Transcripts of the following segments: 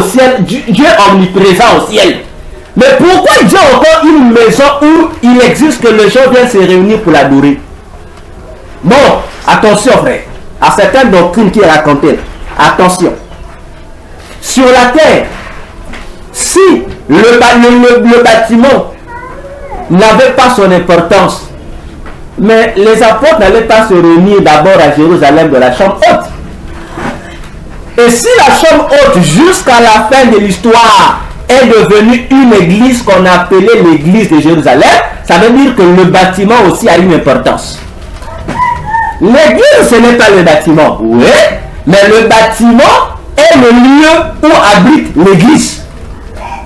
ciel, Dieu est omniprésent au ciel. Mais pourquoi Dieu a encore une maison où il existe que les gens viennent se réunir pour l'adorer? Bon, attention frère, à certaines doctrines qui est racontées. Attention. Sur la terre, si le bâtiment n'avait pas son importance, mais les apôtres n'allaient pas se réunir d'abord à Jérusalem de la chambre haute. Et si la chambre haute, jusqu'à la fin de l'histoire, est devenue une église qu'on appelait l'église de Jérusalem, ça veut dire que le bâtiment aussi a une importance. L'église, ce n'est pas le bâtiment, oui, mais le bâtiment est le lieu où habite l'église.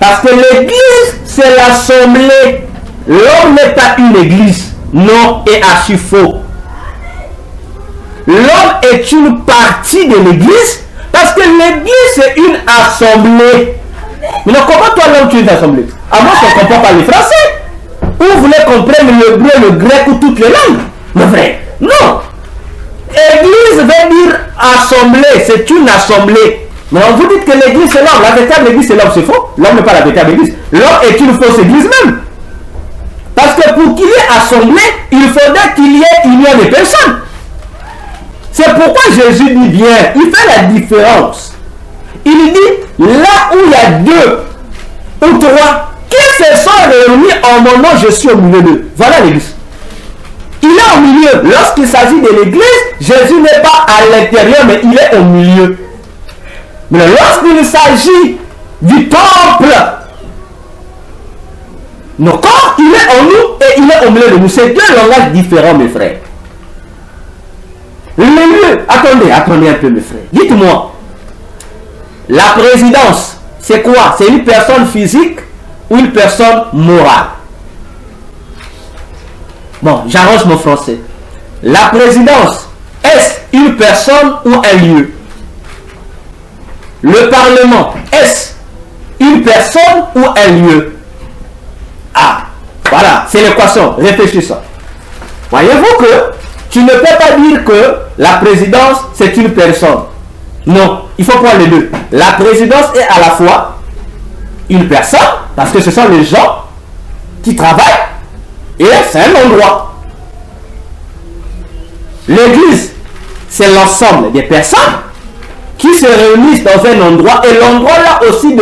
Parce que l'église, c'est l'assemblée. L'homme n'est pas une église. Non, et archi faux. L'homme est une partie de l'église parce que l'église c'est une assemblée. Mais non, comment toi l'homme tu es une assemblée? À moi je ne comprends pas le français. Ou vous voulez comprendre l'hébreu, le grec ou toutes les langues? Mais vrai, non. Église veut dire assemblée, c'est une assemblée. Mais vous dites que l'église c'est l'homme. La véritable église c'est l'homme, c'est faux. L'homme n'est pas la véritable église. L'homme est une fausse église même. Parce que pour qu'il y ait assemblée, il faudrait qu'il y ait union de personnes. C'est pourquoi Jésus dit bien, il fait la différence. Il dit, là où il y a deux ou trois qui se sont réunis en mon nom, je suis au milieu d'eux. Voilà l'église. Il est au milieu. Lorsqu'il s'agit de l'église, Jésus n'est pas à l'intérieur, mais il est au milieu. Mais lorsqu'il s'agit du temple, notre corps, il est en nous et il est au milieu de nous. C'est deux langages différents, mes frères. Le lieu, attendez un peu, mes frères. Dites-moi, la présidence, c'est quoi? C'est une personne physique ou une personne morale? Bon, j'arrange mon français. La présidence, est-ce une personne ou un lieu? Le Parlement, est-ce une personne ou un lieu? Ah, voilà, c'est l'équation. Réfléchissez. Voyez-vous que tu ne peux pas dire que la présidence, c'est une personne. Non, il faut prendre les deux. La présidence est à la fois une personne, parce que ce sont les gens qui travaillent, et c'est un endroit. L'église, c'est l'ensemble des personnes qui se réunissent dans un endroit, et l'endroit là aussi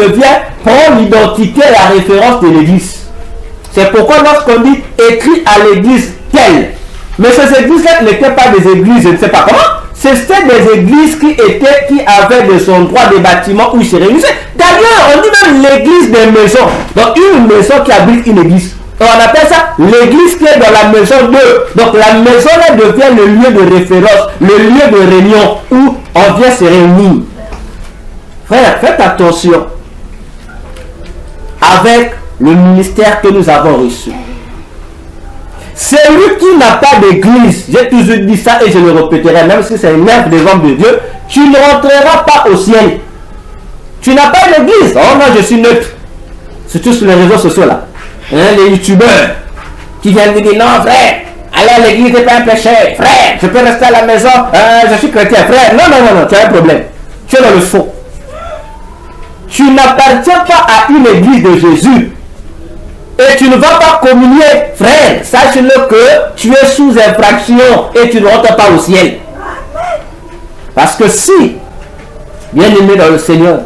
prend l'identité et la référence de l'église. C'est pourquoi lorsqu'on dit écrit à l'église telle, mais ces églises-là n'étaient pas des églises, je ne sais pas comment, c'était des églises qui avaient des endroits, des bâtiments où ils se réunissaient. D'ailleurs, on dit même l'église des maisons. Donc une maison qui abrite une église. On appelle ça l'église qui est dans la maison d'eux. Donc la maison là devient le lieu de référence, le lieu de réunion où on vient se réunir. Frère, faites attention avec le ministère que nous avons reçu. Celui qui n'a pas d'église, j'ai toujours dit ça et je le répéterai, même si c'est une œuvre des hommes de Dieu, tu ne rentreras pas au ciel. Tu n'as pas d'église. Oh non, je suis neutre. Surtout sur les réseaux sociaux là. Les youtubeurs qui viennent me dire non frère, aller à l'église n'est pas un péché. Frère, je peux rester à la maison, je suis chrétien. Frère, non, tu as un problème. Tu es dans le faux. Tu n'appartiens pas à une église de Jésus. Et tu ne vas pas communier, frère. Sache-le que tu es sous infraction et tu ne rentres pas au ciel. Parce que si, bien aimé dans le Seigneur,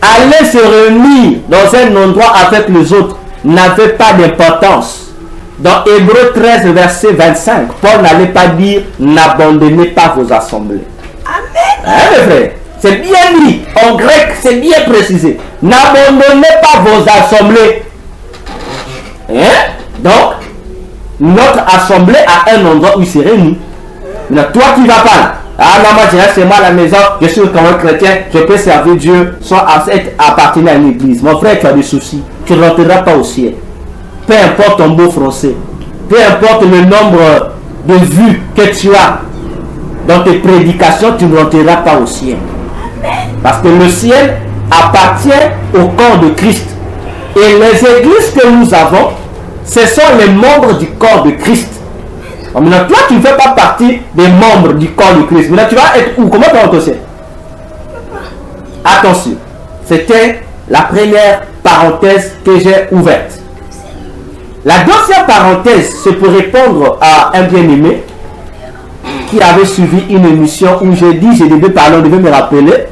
aller se réunir dans un endroit avec les autres n'avait pas d'importance. Dans Hébreux 13, verset 25, Paul n'allait pas dire n'abandonnez pas vos assemblées. Amen. Hein, mes frères? C'est bien dit. En grec, c'est bien précisé. N'abandonnez pas vos assemblées. Hein? Donc, notre assemblée a un endroit où il se réunit. Maintenant, toi qui ne vas pas là. Ah non, moi je reste chez moi à la maison, je suis comme un chrétien, je peux servir Dieu sans appartenir à une église. Mon frère, tu as des soucis. Tu ne rentreras pas au ciel. Peu importe ton beau français, peu importe le nombre de vues que tu as dans tes prédications, tu ne rentreras pas au ciel. Parce que le ciel appartient au corps de Christ. Et les églises que nous avons, ce sont les membres du corps de Christ. Maintenant, toi, tu ne fais pas partie des membres du corps de Christ. Maintenant, tu vas être où? Comment tu vas au ciel? Attention. C'était la première parenthèse que j'ai ouverte. La deuxième parenthèse, c'est pour répondre à un bien-aimé qui avait suivi une émission où j'ai dit, je devais parler, on devait me rappeler,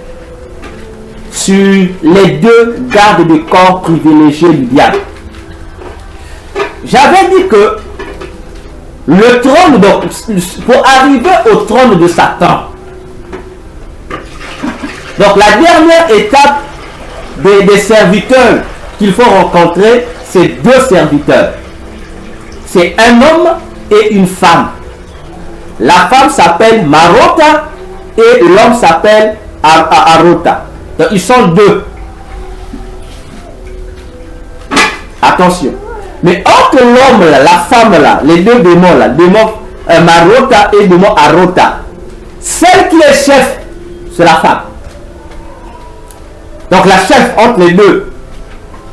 sur les deux gardes de corps privilégiés du diable. J'avais dit que le trône, donc, pour arriver au trône de Satan, donc la dernière étape des serviteurs qu'il faut rencontrer, c'est deux serviteurs. C'est un homme et une femme. La femme s'appelle Marota et l'homme s'appelle Arota. Donc ils sont deux. Attention. Mais entre l'homme là, la femme là, les deux démons là, démon Marota et démon Arota, celle qui est chef, c'est la femme. Donc la chef entre les deux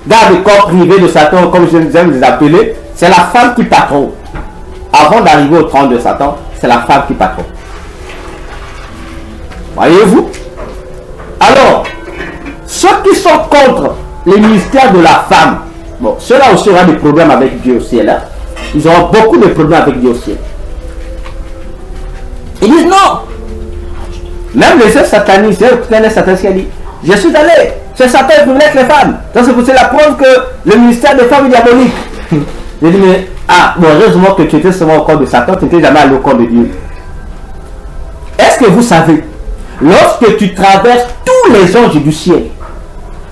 garde corps privé de Satan, comme j'aime les appeler, c'est la femme qui patronne. Avant d'arriver au trône de Satan, c'est la femme qui patronne. Voyez-vous? Alors, ceux qui sont contre les ministères de la femme, bon, ceux-là aussi auront des problèmes avec Dieu au ciel. Hein? Ils auront beaucoup de problèmes avec Dieu au ciel. Ils disent non. Même les œuvres satanistes, les satanistes qui disent, je suis allé, c'est Satan qui privilège les femmes. Donc c'est la preuve que le ministère des femmes est diabolique. Je dis, mais, bon, heureusement que tu étais seulement au corps de Satan, tu n'étais jamais allé au corps de Dieu. Est-ce que vous savez, lorsque tu traverses tous les anges du ciel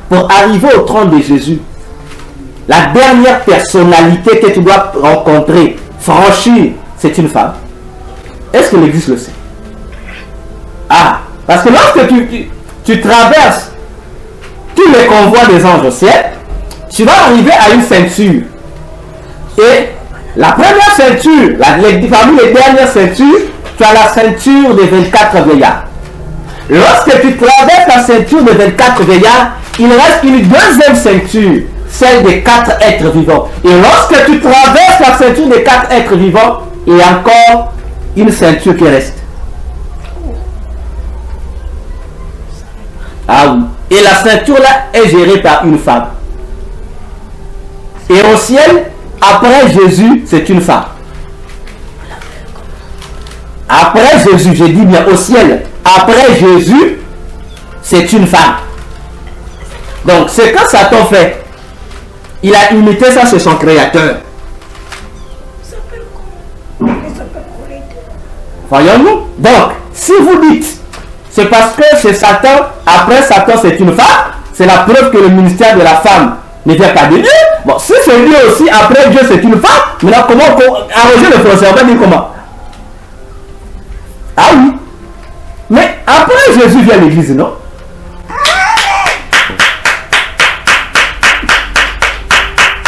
pour arriver au trône de Jésus, la dernière personnalité que tu dois rencontrer, franchir, c'est une femme. Est-ce que l'Église le sait? Parce que lorsque tu traverses tous les convois des anges au ciel, tu vas arriver à une ceinture. Et la première ceinture, parmi les dernières ceintures, tu as la ceinture des 24 vieillards. Lorsque tu traverses la ceinture des 24 vieillards, il reste une deuxième ceinture, celle des 4 êtres vivants. Et lorsque tu traverses la ceinture des 4 êtres vivants, il y a encore une ceinture qui reste. Oui. Et la ceinture là est gérée par une femme. Et au ciel, après Jésus, c'est une femme. Après Jésus, je dis bien au ciel, après Jésus, c'est une femme. Donc, c'est quand Satan fait, il a imité ça sur son créateur. Voyons-nous? Donc, si vous dites, c'est parce que c'est Satan, après Satan c'est une femme, c'est la preuve que le ministère de la femme ne vient pas de Dieu. Bon, si c'est Dieu aussi, après Dieu c'est une femme, maintenant comment arranger le français? On va dire comment? Oui. Mais après Jésus vient l'église, non?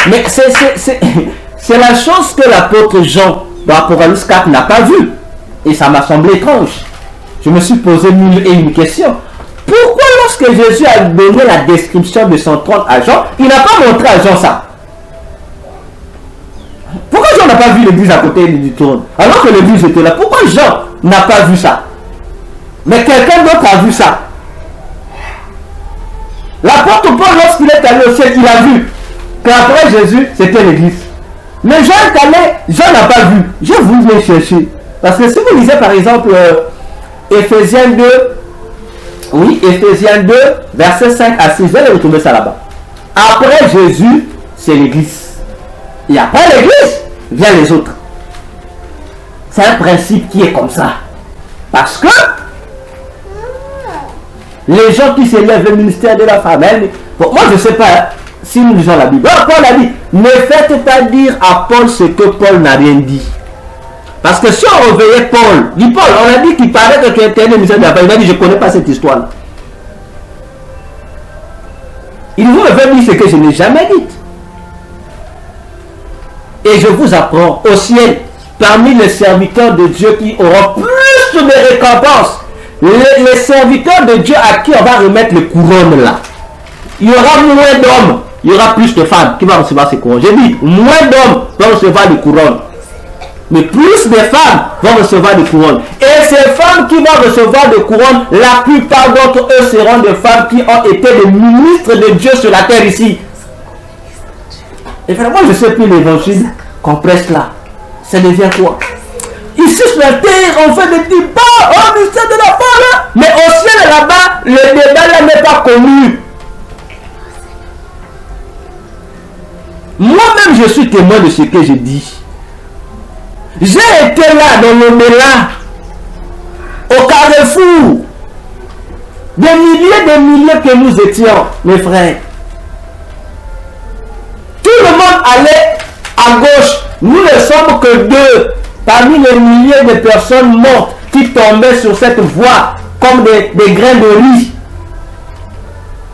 Mais c'est la chose que l'apôtre Jean dans Apocalypse 4 n'a pas vue. Et ça m'a semblé étrange. Je me suis posé mille et une questions. Pourquoi lorsque Jésus a donné la description de son trône à Jean, il n'a pas montré à Jean ça? Pourquoi Jean n'a pas vu l'église à côté du trône? Alors que l'église était là, pourquoi Jean n'a pas vu ça? Mais quelqu'un d'autre a vu ça. L'apôtre Paul, lorsqu'il est allé au ciel, il a vu qu'après Jésus, c'était l'église. Mais Jean est allé, Jean n'a pas vu. Je vous ai cherché. Parce que si vous lisez par exemple Éphésiens 2, oui, Éphésiens 2, versets 5 à 6, vous allez retrouver ça là-bas. Après Jésus, c'est l'église. Et après l'église, viennent les autres. C'est un principe qui est comme ça. Parce que les gens qui s'élèvent le ministère de la femme, bon, moi je ne sais pas si nous lisons la Bible. Paul a dit, ne faites pas dire à Paul ce que Paul n'a rien dit. Parce que si on reveillait Paul, dit Paul, on a dit qu'il parlait que tu étais un ministère de la femme. Il a dit, je ne connais pas cette histoire. Il vous avait dit ce que je n'ai jamais dit. Et je vous apprends au ciel, parmi les serviteurs de Dieu qui auront plus de récompenses, les serviteurs de Dieu à qui on va remettre les couronnes là, il y aura moins d'hommes, il y aura plus de femmes qui vont recevoir ces couronnes. J'ai dit, moins d'hommes vont recevoir les couronnes. Mais plus de femmes vont recevoir des couronnes. Et ces femmes qui vont recevoir des couronnes, la plupart d'entre eux seront des femmes qui ont été des ministres de Dieu sur la terre ici. Et vraiment, je ne sais plus l'évangile qu'on prêche là. Ça devient quoi? Ici sur la terre, on fait des débats. Oh, ministère de la femme. Mais au ciel là-bas, le débat là n'est pas connu. Moi-même, je suis témoin de ce que je dis. J'ai été là dans le Méla, au Carrefour. Des milliers que nous étions, mes frères. Tout le monde allait à gauche. Nous ne sommes que deux parmi les milliers de personnes mortes qui tombaient sur cette voie comme des grains de riz.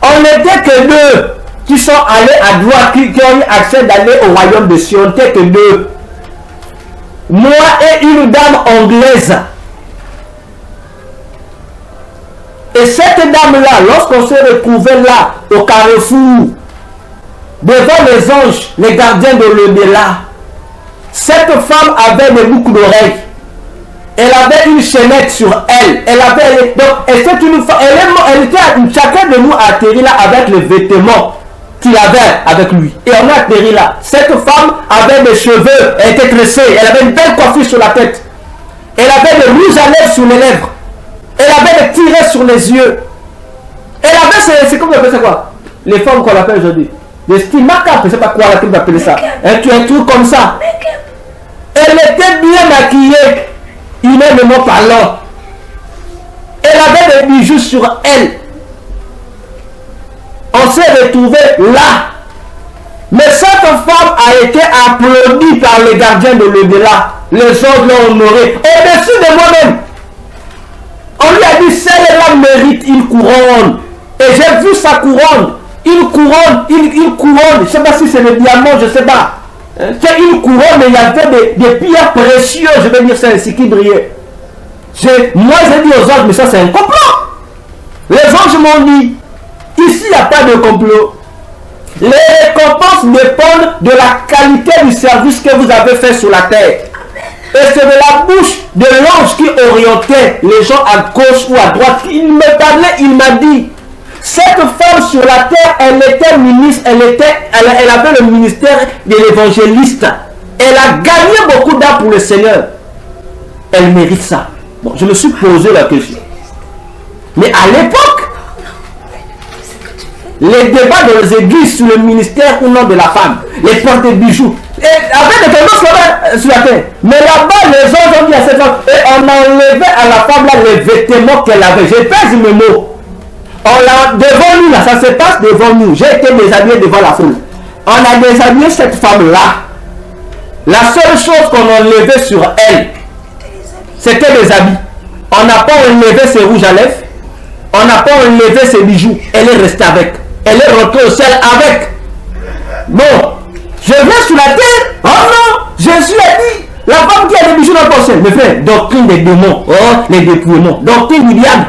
On n'était que deux qui sont allés à droite, qui ont eu accès d'aller au royaume de Sion. On n'était que deux. Moi et une dame anglaise. Et cette dame-là, lorsqu'on s'est retrouvé là, au Carrefour, devant les anges, les gardiens de l'au-delà, cette femme avait des boucles d'oreilles. Elle avait une chaînette sur elle. Elle avait, donc, c'était une femme, elle était, chacun de nous a atterri là avec les vêtements qu'il avait avec lui. Et on a atterri là. Cette femme avait des cheveux, elle était tressée, elle avait une belle coiffure sur la tête. Elle avait des rouges à lèvres sur les lèvres. Elle avait des tirets sur les yeux. Elle avait, c'est comme on appelle ça quoi? Les femmes qu'on appelle aujourd'hui. Des styles macabre, je ne sais pas quoi on va appeler ça. Un truc comme ça. Elle était bien maquillée, humainement parlant. Elle avait des bijoux sur elle. On s'est retrouvé là. Mais cette femme a été applaudie par les gardiens de l'au-delà. Les autres l'ont honorée. Au-dessus de moi-même. On lui a dit, celle-là mérite une couronne. Et j'ai vu sa couronne. Une couronne, une couronne. Je ne sais pas si c'est le diamant, je ne sais pas. C'est une couronne, mais il y avait des pierres précieuses, je vais dire ça ainsi, qui brillaient. Moi, j'ai dit aux anges, mais ça c'est un complot. Les anges m'ont dit, ici, il n'y a pas de complot. Les récompenses dépendent de la qualité du service que vous avez fait sur la terre. Et c'est de la bouche de l'ange qui orientait les gens à gauche ou à droite. Il me parlait, il m'a dit, cette femme sur la terre, elle était ministre, elle avait le ministère de l'évangéliste. Elle a gagné beaucoup d'âmes pour le Seigneur. Elle mérite ça. Bon, je me suis posé la question. Mais à l'époque, les débats dans les églises sur le ministère ou non de la femme, les portes de bijoux, avait des tendances là-bas sur la terre. Mais là-bas, les gens ont dit à cette femme, et on enlevait à la femme là les vêtements qu'elle avait. J'ai perdu mes mots. On l'a devant nous là, ça se passe devant nous. J'ai été déshabillé devant la foule. On a déshabillé cette femme là. La seule chose qu'on enlevait sur elle, c'était des habits. On n'a pas enlevé ses rouges à lèvres. On n'a pas enlevé ses bijoux. Elle est restée avec. Elle est rentrée au ciel avec. Bon, je vais sur la terre. Oh non, Jésus a dit, la femme qui a des bijoux dans le ciel. Mes frères, doctrine des démons. Oh, les dépouillements. Doctrine du diable.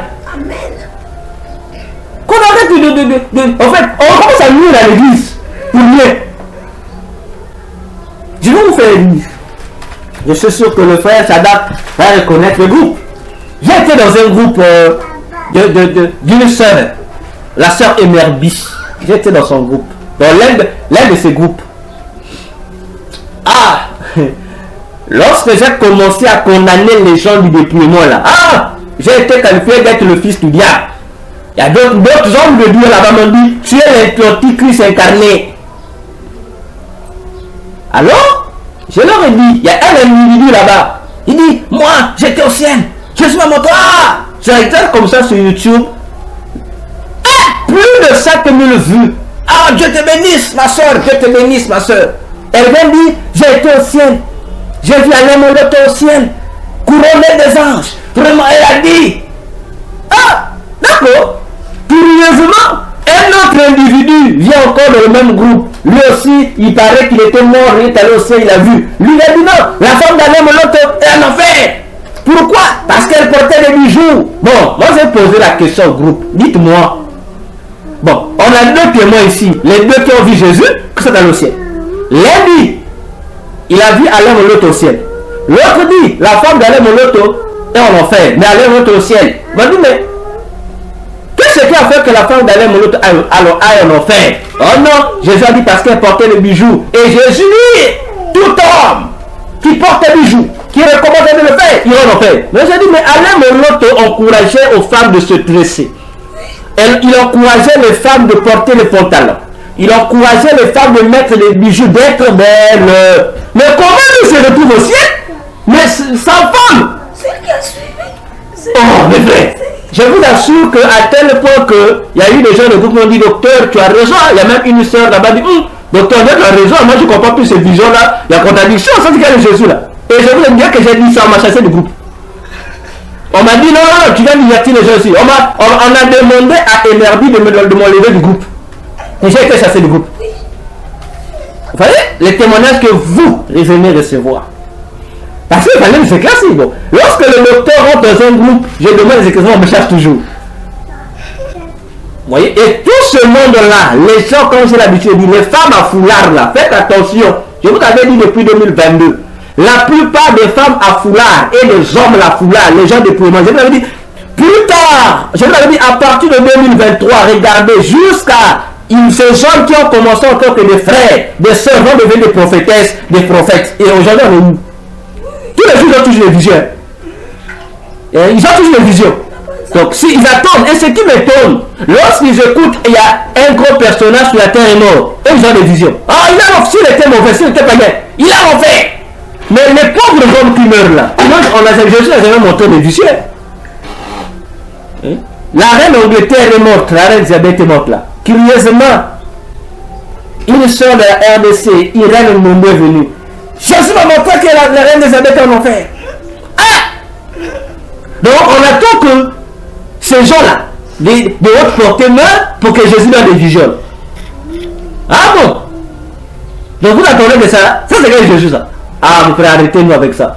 Qu'on arrête en fait, on commence à nuire à l'église. Pour mieux. Je vais vous faire une. Je suis sûr que le frère Sadat va reconnaître le groupe. J'ai été dans un groupe d'une sœur, la sœur Emerbi. J'ai été dans son groupe, dans l'un de ses groupes. Ah, lorsque j'ai commencé à condamner les gens du dépouillement là, j'ai été qualifié d'être le fils du diable. Il y a d'autres hommes de Dieu là-bas m'ont dit, tu es l'antichrist incarné. Alors, je leur ai dit, il y a un individu là-bas. Il dit, moi, j'étais au ciel. Je suis à mon toit. Je regarde comme ça sur YouTube. Plus de 5000 vues. Ah, Dieu te bénisse, ma soeur. Dieu te bénisse, ma soeur. Elle vient dire, j'ai été au ciel. J'ai vu Alain Moloto au ciel. Couronné des anges. Vraiment, elle a dit. Ah, d'accord. Curieusement, un autre individu vient encore dans le même groupe. Lui aussi, il paraît qu'il était mort, il est allé au ciel, il a vu. Lui, il a dit non, la femme d'Alain Moloto est en enfer. Pourquoi? Parce qu'elle portait des bijoux. Bon, moi j'ai posé la question au groupe. Dites-moi. Bon, on a deux témoins ici. Les deux qui ont vu Jésus, qui sont allés au ciel. L'un dit, il a vu Alain Moloto au ciel. L'autre dit, la femme d'aller mon loto est en enfer, mais aller monter au ciel. On dit, mais qu'est-ce qui a fait que la femme d'aller mon loto aille en enfer? Oh non, Jésus a dit parce qu'elle portait les bijoux. Et Jésus dit, tout homme qui porte des bijoux, qui recommandait de le faire, il en enfer. Mais j'ai dit, mais aller mon loto encourageait aux femmes de se dresser. Il encourageait les femmes de porter les pantalons. Il encourageait les femmes de mettre les bijoux, d'être belles. Mais comment nous se retrouve au ciel? Mais sans femme. Oh, mes frères, je vous assure qu'à tel point qu'il y a eu des gens de groupe qui ont dit, docteur, tu as raison. Il y a même une soeur là-bas qui dit, docteur, tu as raison. Moi, je ne comprends plus ces visions-là. Il y a contradiction. Ça, c'est qu'il y a de Jésus là. Et je vous dire que j'ai dit ça, on m'a chassé du groupe. On m'a dit, non, tu viens divertir les gens aussi. On a demandé à Emerbi de m'enlever du groupe. Et j'ai été chassé du groupe. Vous voyez les témoignages que vous venez recevoir. Parce qu'il fallait se classer. Bon. Lorsque le docteur rentre dans un groupe, je demande les excuses, on me chasse toujours. Vous voyez? Et tout ce monde-là, les gens, comme j'ai l'habitude de dire, les femmes à foulard là, faites attention. Je vous avais dit depuis 2022. La plupart des femmes à foulard et les hommes à foulard, les gens de Pouillement, je vous avais dit, plus tard, je vous avais dit à partir de 2023, regardez jusqu'à ces hommes qui ont commencé en tant que des frères, des sœurs vont devenir des prophétesses, des prophètes. Et aujourd'hui, on est où? Tous les jours, ils ont toujours des visions. Ils ont toujours des visions. Donc, s'ils attendent, et ce qui m'étonne, lorsqu'ils écoutent, il y a un gros personnage sur la terre est mort, et ils ont des visions. Ah, s'il était mauvais, s'il était païen, il a refait. Mais les pauvres hommes qui meurent là, Jésus a jamais montré des visions. La reine d'Angleterre est morte, la reine Elisabeth est morte là. Curieusement, une soeur de la RDC, Irène Mbombo est venue. Jésus m'a montré que la reine Elisabeth est en enfer. Ah! Donc on attend que ces gens-là, de haute portée, meurent pour que Jésus ait des visions. Ah bon? Donc vous attendez de ça? Ça c'est que Jésus ça. Ah mon frère, arrêtez-nous avec ça.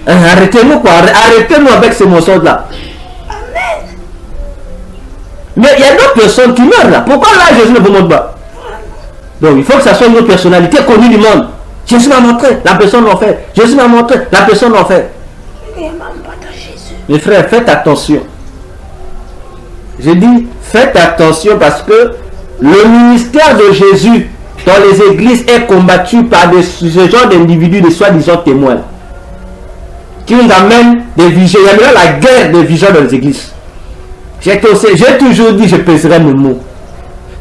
Arrêtez-nous quoi? Arrêtez-nous avec ces mensonges-là. Mais il y a d'autres personnes qui meurent là. Pourquoi là Jésus ne vous montre pas? Donc il faut que ça soit une autre personnalité connue du monde. Jésus m'a montré, la personne l'a fait. Jésus m'a montré, la personne l'a fait. Mes frères, faites attention. J'ai dit, faites attention parce que le ministère de Jésus dans les églises est combattu par ce genre d'individus, de soi-disant témoins, qui nous amènent des visions. Il y a maintenant la guerre des visions dans les églises. J'ai toujours dit, je pèserai mes mots.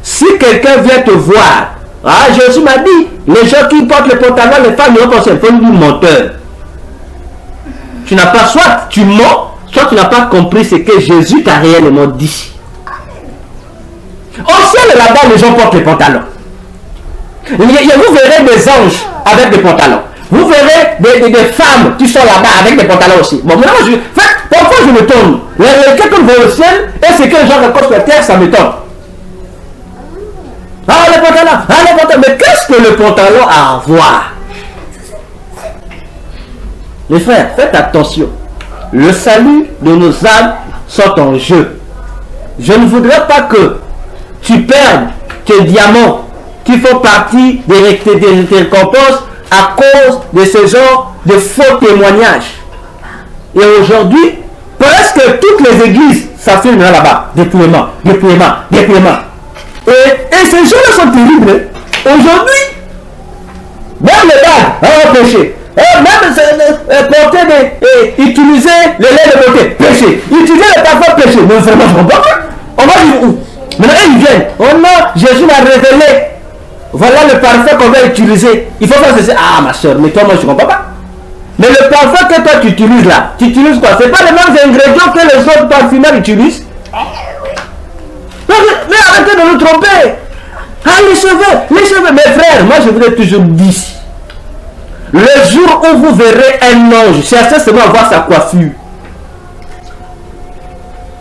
Si quelqu'un vient te voir, ah, Jésus m'a dit, les gens qui portent les pantalons, les femmes, ils pensent qu'il faut dire menteur. Tu n'as pas, soit tu mens, soit tu n'as pas compris ce que Jésus t'a réellement dit. Au ciel là-bas, les gens portent les pantalons. Vous verrez des anges avec des pantalons. Vous verrez des femmes qui sont là-bas avec des pantalons aussi. Bon, maintenant, parfois je me tourne. Quelqu'un va au ciel et ce que les gens racontent sur la terre, ça me tombe. Ah, les pantalons, mais qu'est-ce que le pantalon a à voir? Les frères, faites attention. Le salut de nos âmes sont en jeu. Je ne voudrais pas que tu perdes tes diamants qui font partie des récompenses à cause de ce genre de faux témoignages. Et aujourd'hui, presque toutes les églises s'affirment là-bas. Dépouillement. Et ces gens-là sont terribles. Aujourd'hui, même les bagues, péché. Même porter utiliser le lait de beauté, péché. Utiliser le parfum, péché. Mais vraiment, je ne comprends pas. On va dire où? Maintenant, ils viennent. Oh non, Jésus m'a révélé. Voilà le parfum qu'on va utiliser. Il faut faire ceci. Ah, ma soeur, mais toi, moi, je ne comprends pas. Mais le parfum que toi, tu utilises là, tu utilises quoi? C'est pas les mêmes ingrédients que les autres parfumeurs utilisent. Mais arrêtez de nous tromper. Ah, les cheveux. Mes frères, moi, je vous ai toujours dit. Le jour où vous verrez un ange, cherchez seulement à voir sa coiffure.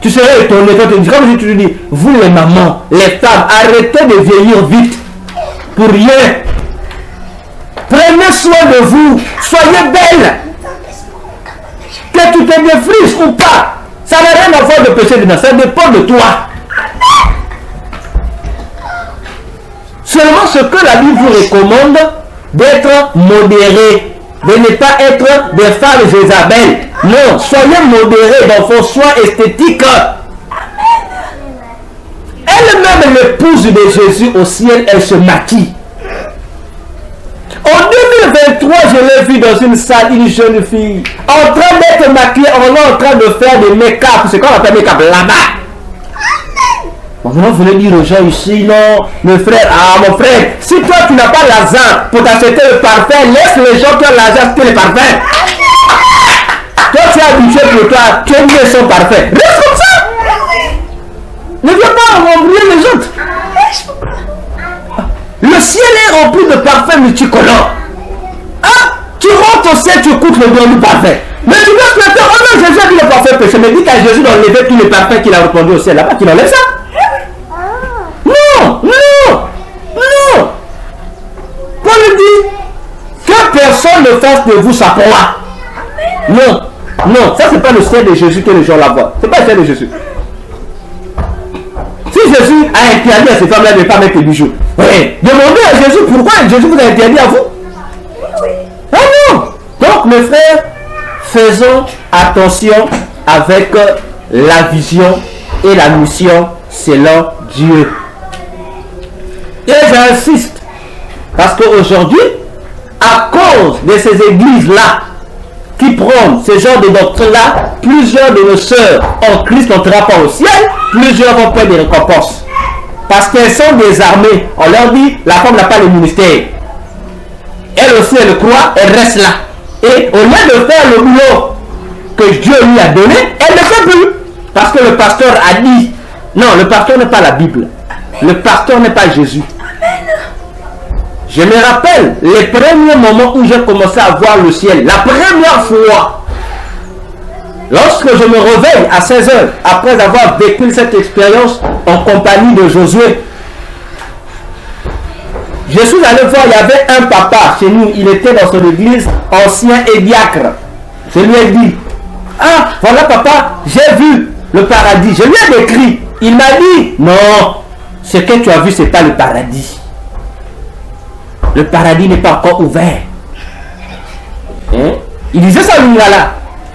Tu serais étonné quand tu dis, comme je te dis, vous les mamans, les femmes, arrêtez de vieillir vite. Pour rien. Prenez soin de vous. Soyez belles. Que tu te défriches ou pas, ça n'a rien à voir de péché dedans. Ça dépend de toi. Seulement ce que la Bible vous recommande, d'être modéré de ne pas être des femmes Jézabel. Non, soyez modérés dans vos soins esthétiques. Elle-même, l'épouse de Jésus au ciel, elle se maquille. En 2023, je l'ai vu dans une salle, une jeune fille, en train d'être maquillée, en train de faire des make-up, c'est qu'on appelle make-up là-bas. Maintenant, vous voulez dire aux gens ici, non, mon frère, mon frère, si toi tu n'as pas l'argent pour t'acheter le parfum, laisse les gens qui ont l'argent acheter le parfum. Toi, tu es habitué pour toi, tu aimes bien son parfum. Reste comme ça. Ne viens pas oublier les autres. Le ciel est rempli de parfums multicolores. Tu rentres au ciel, tu écoutes le don du parfum. Mais tu veux se mettre, oh non, Jésus a dit le parfum péché. Mais dis qu'à Jésus d'enlever tous les parfums qu'il a répandu au ciel là-bas, qu'il enlève ça. Non, non, non. Paul dit que personne ne fasse de vous sa proie. Non, non, ça c'est pas le ciel de Jésus que les gens la voient. C'est pas le ciel de Jésus. Si Jésus a interdit à ces femmes-là de ne pas mettre des bijoux, oui, demandez à Jésus pourquoi Jésus vous a interdit à vous. Ah non. Donc mes frères, faisons attention avec la vision et la mission selon Dieu. Et j'insiste, parce qu'aujourd'hui, à cause de ces églises-là, qui prennent ce genre de doctrine-là, plusieurs de nos sœurs en Christ n'entreront pas au ciel, plusieurs vont prendre des récompenses. Parce qu'elles sont désarmées. On leur dit, la femme n'a pas le ministère. Elle aussi, elle croit, elle reste là. Et au lieu de faire le boulot que Dieu lui a donné, elle ne fait plus. Parce que le pasteur a dit, non, le pasteur n'est pas la Bible. Le pasteur n'est pas Jésus. Je me rappelle les premiers moments où j'ai commencé à voir le ciel. La première fois, lorsque je me réveille à 16 h, après avoir vécu cette expérience en compagnie de Josué, je suis allé voir, il y avait un papa chez nous, il était dans son église, ancien et diacre. Je lui ai dit, ah, voilà papa, j'ai vu le paradis. Je lui ai décrit. Il m'a dit, non, ce que tu as vu, ce n'est pas le paradis. Le paradis n'est pas encore ouvert. Hein? Il disait ça lui là.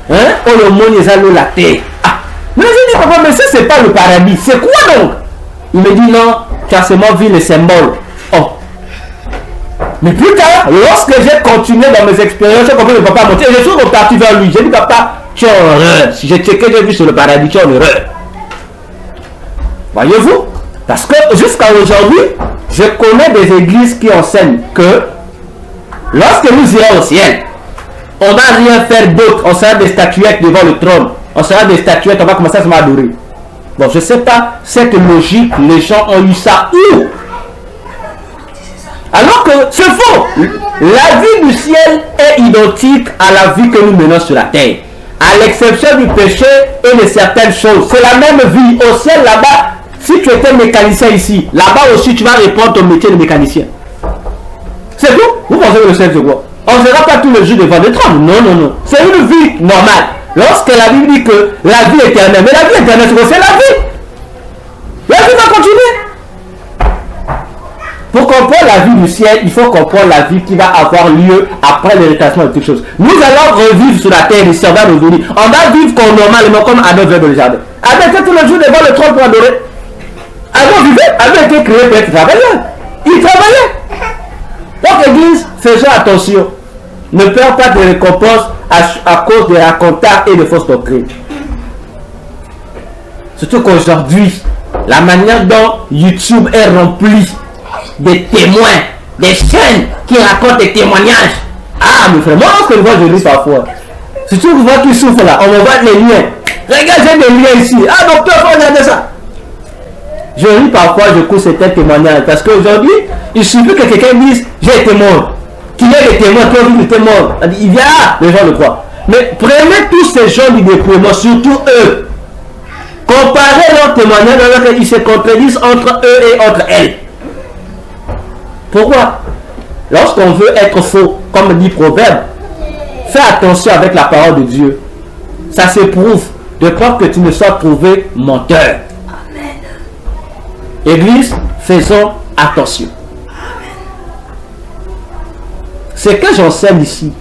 Hein? Oh le monde est à l'eau la terre. Ah. Mais je dis papa, mais ça c'est pas le paradis. C'est quoi donc? Il me dit non, tu as seulement vu le symbole. Oh. Mais plus tard, lorsque j'ai continué dans mes expériences, j'ai compris que papa montait. Et je suis reparti vers lui. J'ai dit papa, tu es en erreur. Si j'ai checké, j'ai vu sur le paradis, tu es en erreur. Voyez-vous? Parce que jusqu'à aujourd'hui, je connais des églises qui enseignent que lorsque nous irons au ciel, on va rien faire d'autre. On sera des statuettes devant le trône. On sera des statuettes, on va commencer à se m'adorer. Bon, je ne sais pas cette logique, les gens ont eu ça où? Alors que c'est faux. La vie du ciel est identique à la vie que nous menons sur la terre. À l'exception du péché et de certaines choses. C'est la même vie. Au ciel là-bas, si tu étais mécanicien ici, là-bas aussi tu vas répondre ton métier de mécanicien. C'est tout. Vous pensez que le ciel c'est quoi? On ne verra pas tous les jours devant le trône. Non, non, non. C'est une vie normale. Lorsque la Bible dit que la vie éternelle, mais la vie éternelle c'est quoi? C'est la vie. La vie va continuer. Pour comprendre la vie du ciel, il faut comprendre la vie qui va avoir lieu après l'héritation de toutes choses. Nous allons revivre sur la terre ici, on va revenir. On va vivre comme normalement, comme Adam vivait dans le jardin. Adam était tous les jours devant le trône pour adorer. Adam vivait, Adam était créé pour être travailleur. Il travaillait. Donc l'église, faisons attention. Ne perds pas de récompenses à cause des racontars et de fausses doctrines. Surtout qu'aujourd'hui, la manière dont YouTube est rempli des témoins, des chaînes qui racontent des témoignages. Ah, mes frères, moi, lorsque je vois, je lis parfois. Surtout que je vois qui souffre là, on me voit les liens. Regarde, j'ai des liens ici. Ah, docteur, faut regarder ça. Je lis parfois, je cours certains témoignages. Parce qu'aujourd'hui, il suffit que quelqu'un dise j'ai été mort. Qu'il y ait des témoins qui ont dit qu'il était mort. Il vient, les gens le croient. Mais prenez tous ces gens du dépouillement, surtout eux. Comparez leurs témoignages alors qu'ils se contredisent entre eux et entre elles. Pourquoi? Lorsqu'on veut être faux, comme dit Proverbe, fais attention avec la parole de Dieu. Ça s'éprouve de peur que tu ne sois trouvé menteur. Amen. Église, faisons attention. Ce que j'enseigne ici,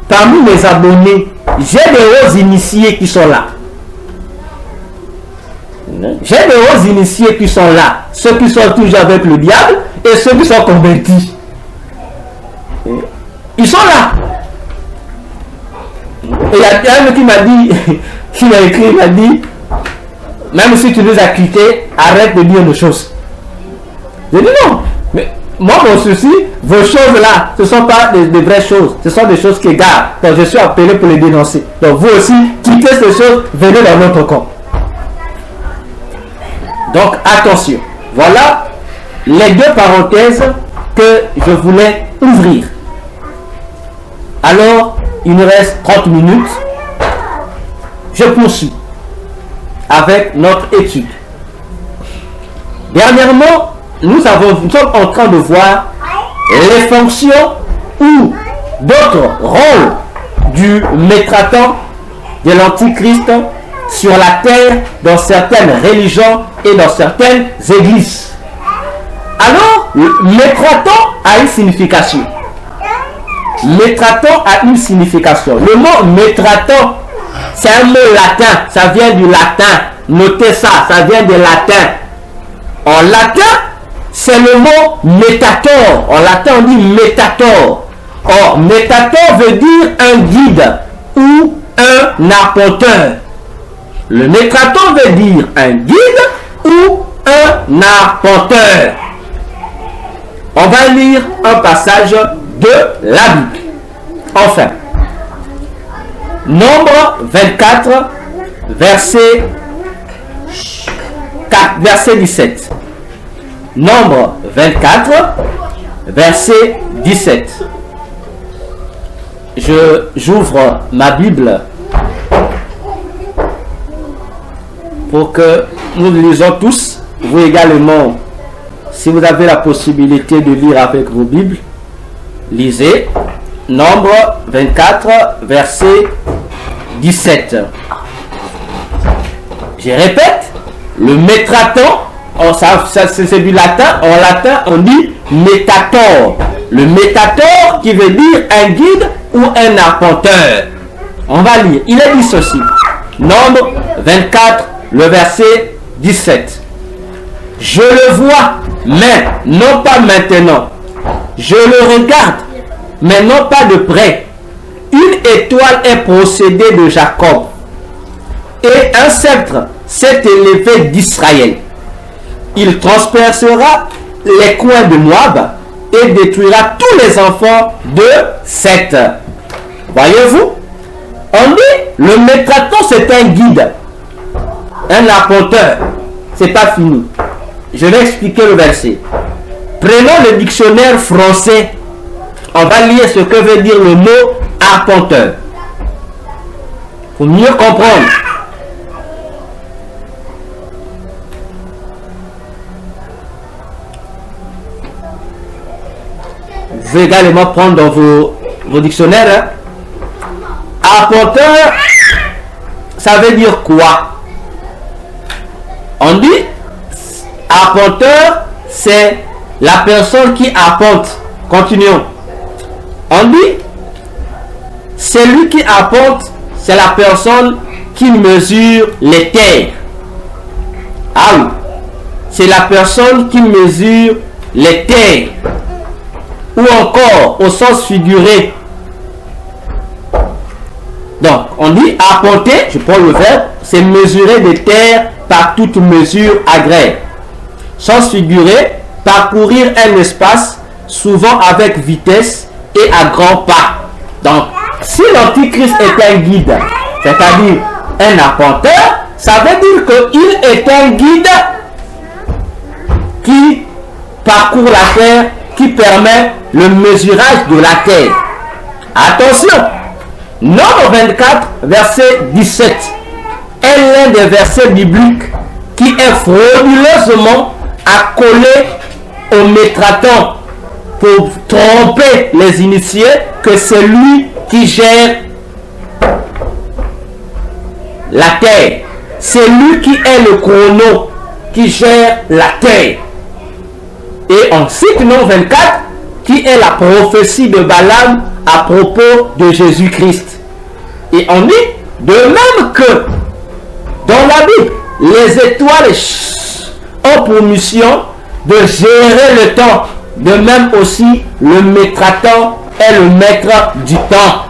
parmi mes abonnés, j'ai des hauts initiés qui sont là. J'ai des hauts initiés qui sont là. Ceux qui sont toujours avec le diable et ceux qui sont convertis. Ils sont là. Et il y a un qui m'a dit, qui m'a écrit, il m'a dit, même si tu nous as quittés, arrête de dire nos choses. J'ai dit non. Mais moi, mon souci, vos choses là, ce ne sont pas des vraies choses. Ce sont des choses qui gardent. Donc je suis appelé pour les dénoncer. Donc vous aussi, quittez ces choses, venez dans notre camp. Donc attention. Voilà les deux parenthèses que je voulais ouvrir. Alors, il nous reste 30 minutes. Je poursuis avec notre étude. Dernièrement, nous sommes en train de voir les fonctions ou d'autres rôles du métratant de l'Antichrist sur la terre dans certaines religions et dans certaines églises. Alors, le métratant a une signification. Métratant a une signification. Le mot métratant, c'est un mot latin. Ça vient du latin. Notez ça, ça vient du latin. En latin, c'est le mot métator. En latin, on dit métator. Or, métator veut dire un guide ou un arpenteur. Le métrator veut dire un guide ou un arpenteur. On va lire un passage de la Bible. Enfin, Nombre 24, verset 17. Nombre 24, verset 17. J'ouvre ma Bible pour que nous lisons tous. Vous également, si vous avez la possibilité de lire avec vos Bibles, lisez. Nombre 24, verset 17. Je répète, le métraton, c'est du latin. En latin, on dit métator. Le métator qui veut dire un guide ou un arpenteur. On va lire. Il est dit ceci. Nombre 24, le verset 17. Je le vois, mais non pas maintenant. Je le regarde, mais non pas de près. Une étoile est procédée de Jacob, et un sceptre s'est élevé d'Israël. Il transpercera les coins de Moab et détruira tous les enfants de Seth. Voyez-vous, on dit le métraton c'est un guide, un arpenteur. C'est pas fini. Je vais expliquer le verset. Prenons le dictionnaire français. On va lire ce que veut dire le mot arpenteur. Pour mieux comprendre. Vous pouvez également prendre dans vos dictionnaires. Arpenteur, ça veut dire quoi? On dit arpenteur, c'est la personne qui arpente. Continuons. On dit celui qui arpente, c'est la personne qui mesure les terres. Ah oui, c'est la personne qui mesure les terres. Ou encore, au sens figuré. Donc, on dit arpenter, je prends le verbe, c'est mesurer des terres par toute mesure agréable. Sens figuré, parcourir un espace, souvent avec vitesse et à grands pas. Donc, si l'Antichrist est un guide, c'est-à-dire un arpenteur, ça veut dire qu'il est un guide qui parcourt la terre, qui permet le mesurage de la terre. Attention, Nombre 24, verset 17, est l'un des versets bibliques qui est frauduleusement accolé au métraton pour tromper les initiés que c'est lui qui gère la terre. C'est lui qui est le chrono, qui gère la terre. Et on cite Nombre 24 qui est la prophétie de Balaam à propos de Jésus-Christ. Et on dit, de même que dans la Bible, les étoiles ont pour mission de gérer le temps. De même aussi, le maître-temps est le maître du temps.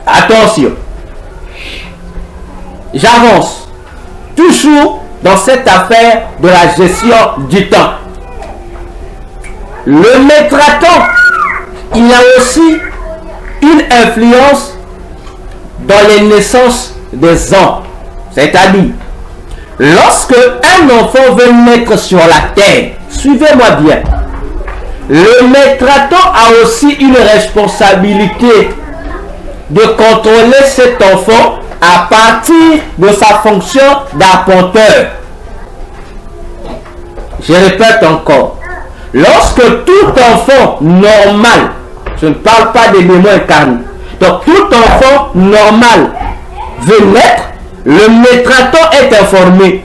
Attention. J'avance. Toujours dans cette affaire de la gestion du temps. Le maître-temps, il a aussi une influence dans les naissances des ans. C'est-à-dire, lorsque un enfant veut naître sur la terre, suivez-moi bien, le maître-temps a aussi une responsabilité de contrôler cet enfant à partir de sa fonction d'apporteur. Je répète encore, lorsque tout enfant normal, je ne parle pas des démons incarnés, donc tout enfant normal veut naître, le maître-temps est informé.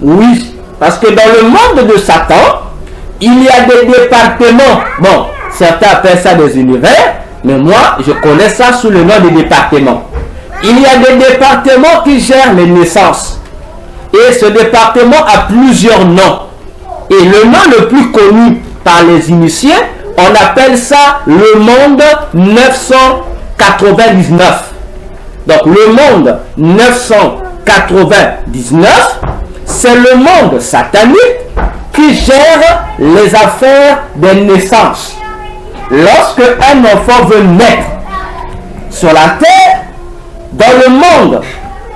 Oui, parce que dans le monde de Satan, il y a des départements. Bon, certains appellent ça des univers, mais moi, je connais ça sous le nom de départements. Il y a des départements qui gèrent les naissances. Et ce département a plusieurs noms. Et le nom le plus connu par les initiés, on appelle ça le monde 999. Donc le monde 999, c'est le monde satanique qui gère les affaires des naissances. Lorsque un enfant veut naître sur la terre, dans le monde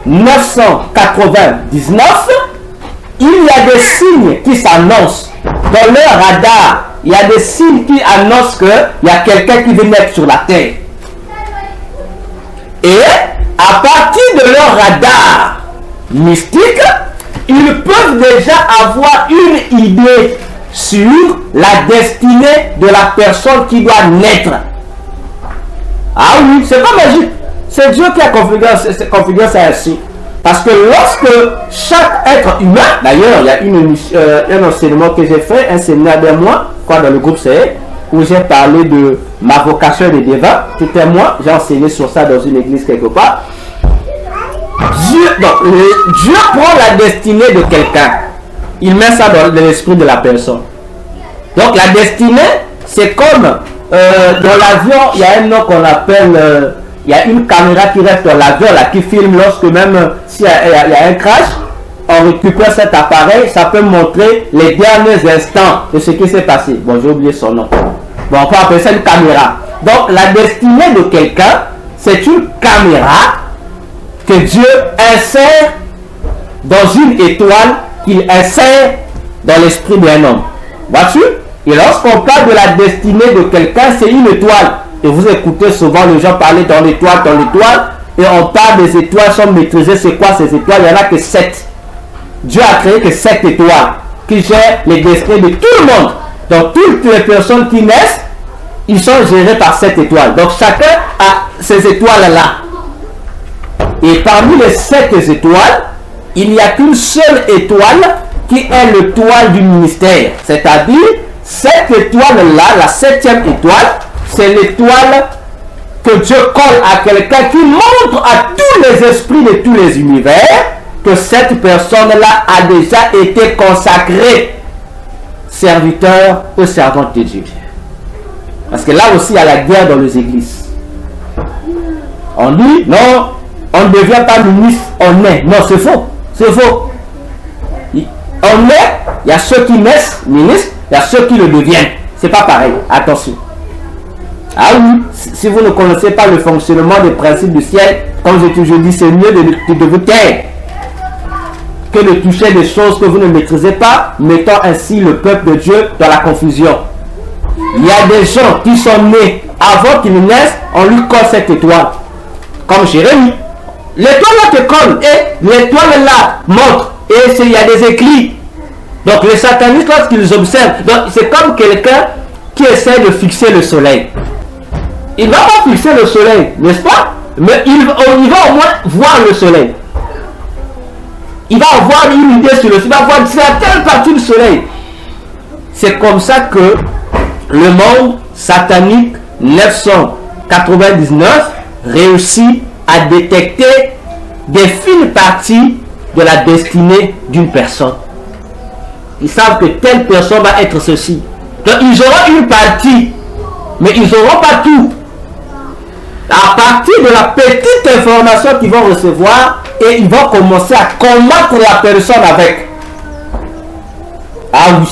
999, il y a des signes qui s'annoncent. Dans leur radar, il y a des signes qui annoncent qu'il y a quelqu'un qui veut naître sur la terre. Et à partir de leur radar mystique, ils peuvent déjà avoir une idée sur la destinée de la personne qui doit naître. Ah oui, c'est pas magique. C'est Dieu qui a configuré ça ainsi. Parce que lorsque chaque être humain, d'ailleurs, il y a un enseignement que j'ai fait, un séminaire d'un mois, dans le groupe CE, où j'ai parlé de ma vocation de devin. Tout un mois, j'ai enseigné sur ça dans une église quelque part. Dieu prend la destinée de quelqu'un. Il met ça dans l'esprit de la personne. Donc la destinée, c'est comme dans l'avion, il y a un nom qu'on appelle... il y a une caméra qui reste dans l'avion là, qui filme lorsque même s'il y a un crash, on récupère cet appareil, ça peut montrer les derniers instants de ce qui s'est passé. Bon, j'ai oublié son nom. Bon, on peut appeler ça une caméra. Donc, la destinée de quelqu'un, c'est une caméra que Dieu insère dans une étoile qu'il insère dans l'esprit d'un homme. Vois-tu? Et lorsqu'on parle de la destinée de quelqu'un, c'est une étoile. Et vous écoutez souvent les gens parler dans l'étoile, et on parle des étoiles sont maîtrisées. C'est quoi ces étoiles? Il n'y en a que 7. Dieu a créé que 7 étoiles qui gèrent les destinées de tout le monde. Donc toutes les personnes qui naissent, ils sont gérés par 7 étoiles. Donc chacun a ces étoiles-là. Et parmi les 7 étoiles, il n'y a qu'une seule étoile qui est l'étoile du ministère. C'est-à-dire, cette étoile-là, la 7e étoile, c'est l'étoile que Dieu colle à quelqu'un qui montre à tous les esprits de tous les univers que cette personne-là a déjà été consacrée serviteur ou servante de Dieu. Parce que là aussi, il y a la guerre dans les églises. On dit, non, on ne devient pas ministre, on est. Non, c'est faux. C'est faux. On est, il y a ceux qui naissent ministres, il y a ceux qui le deviennent. C'est pas pareil. Attention. Ah oui, si vous ne connaissez pas le fonctionnement des principes du ciel, comme j'ai toujours dit, c'est mieux de vous taire que de toucher des choses que vous ne maîtrisez pas, mettant ainsi le peuple de Dieu dans la confusion. Il y a des gens qui sont nés avant qu'ils naissent, on lui colle cette étoile. Comme Jérémie. L'étoile là te colle et l'étoile là montre. Et il y a des écrits. Donc les satanistes, lorsqu'ils observent, c'est comme quelqu'un qui essaie de fixer le soleil. Il ne va pas fixer le soleil, n'est-ce pas? Mais il va au moins voir le soleil. Il va avoir une idée sur le soleil, il va voir certaines parties du soleil. c'est comme ça que le monde satanique 999 réussit à détecter des fines parties de la destinée d'une personne. Ils savent que telle personne va être ceci. Donc ils auront une partie, mais ils n'auront pas tout. À partir de la petite information qu'ils vont recevoir, et ils vont commencer à combattre la personne avec. Ah oui,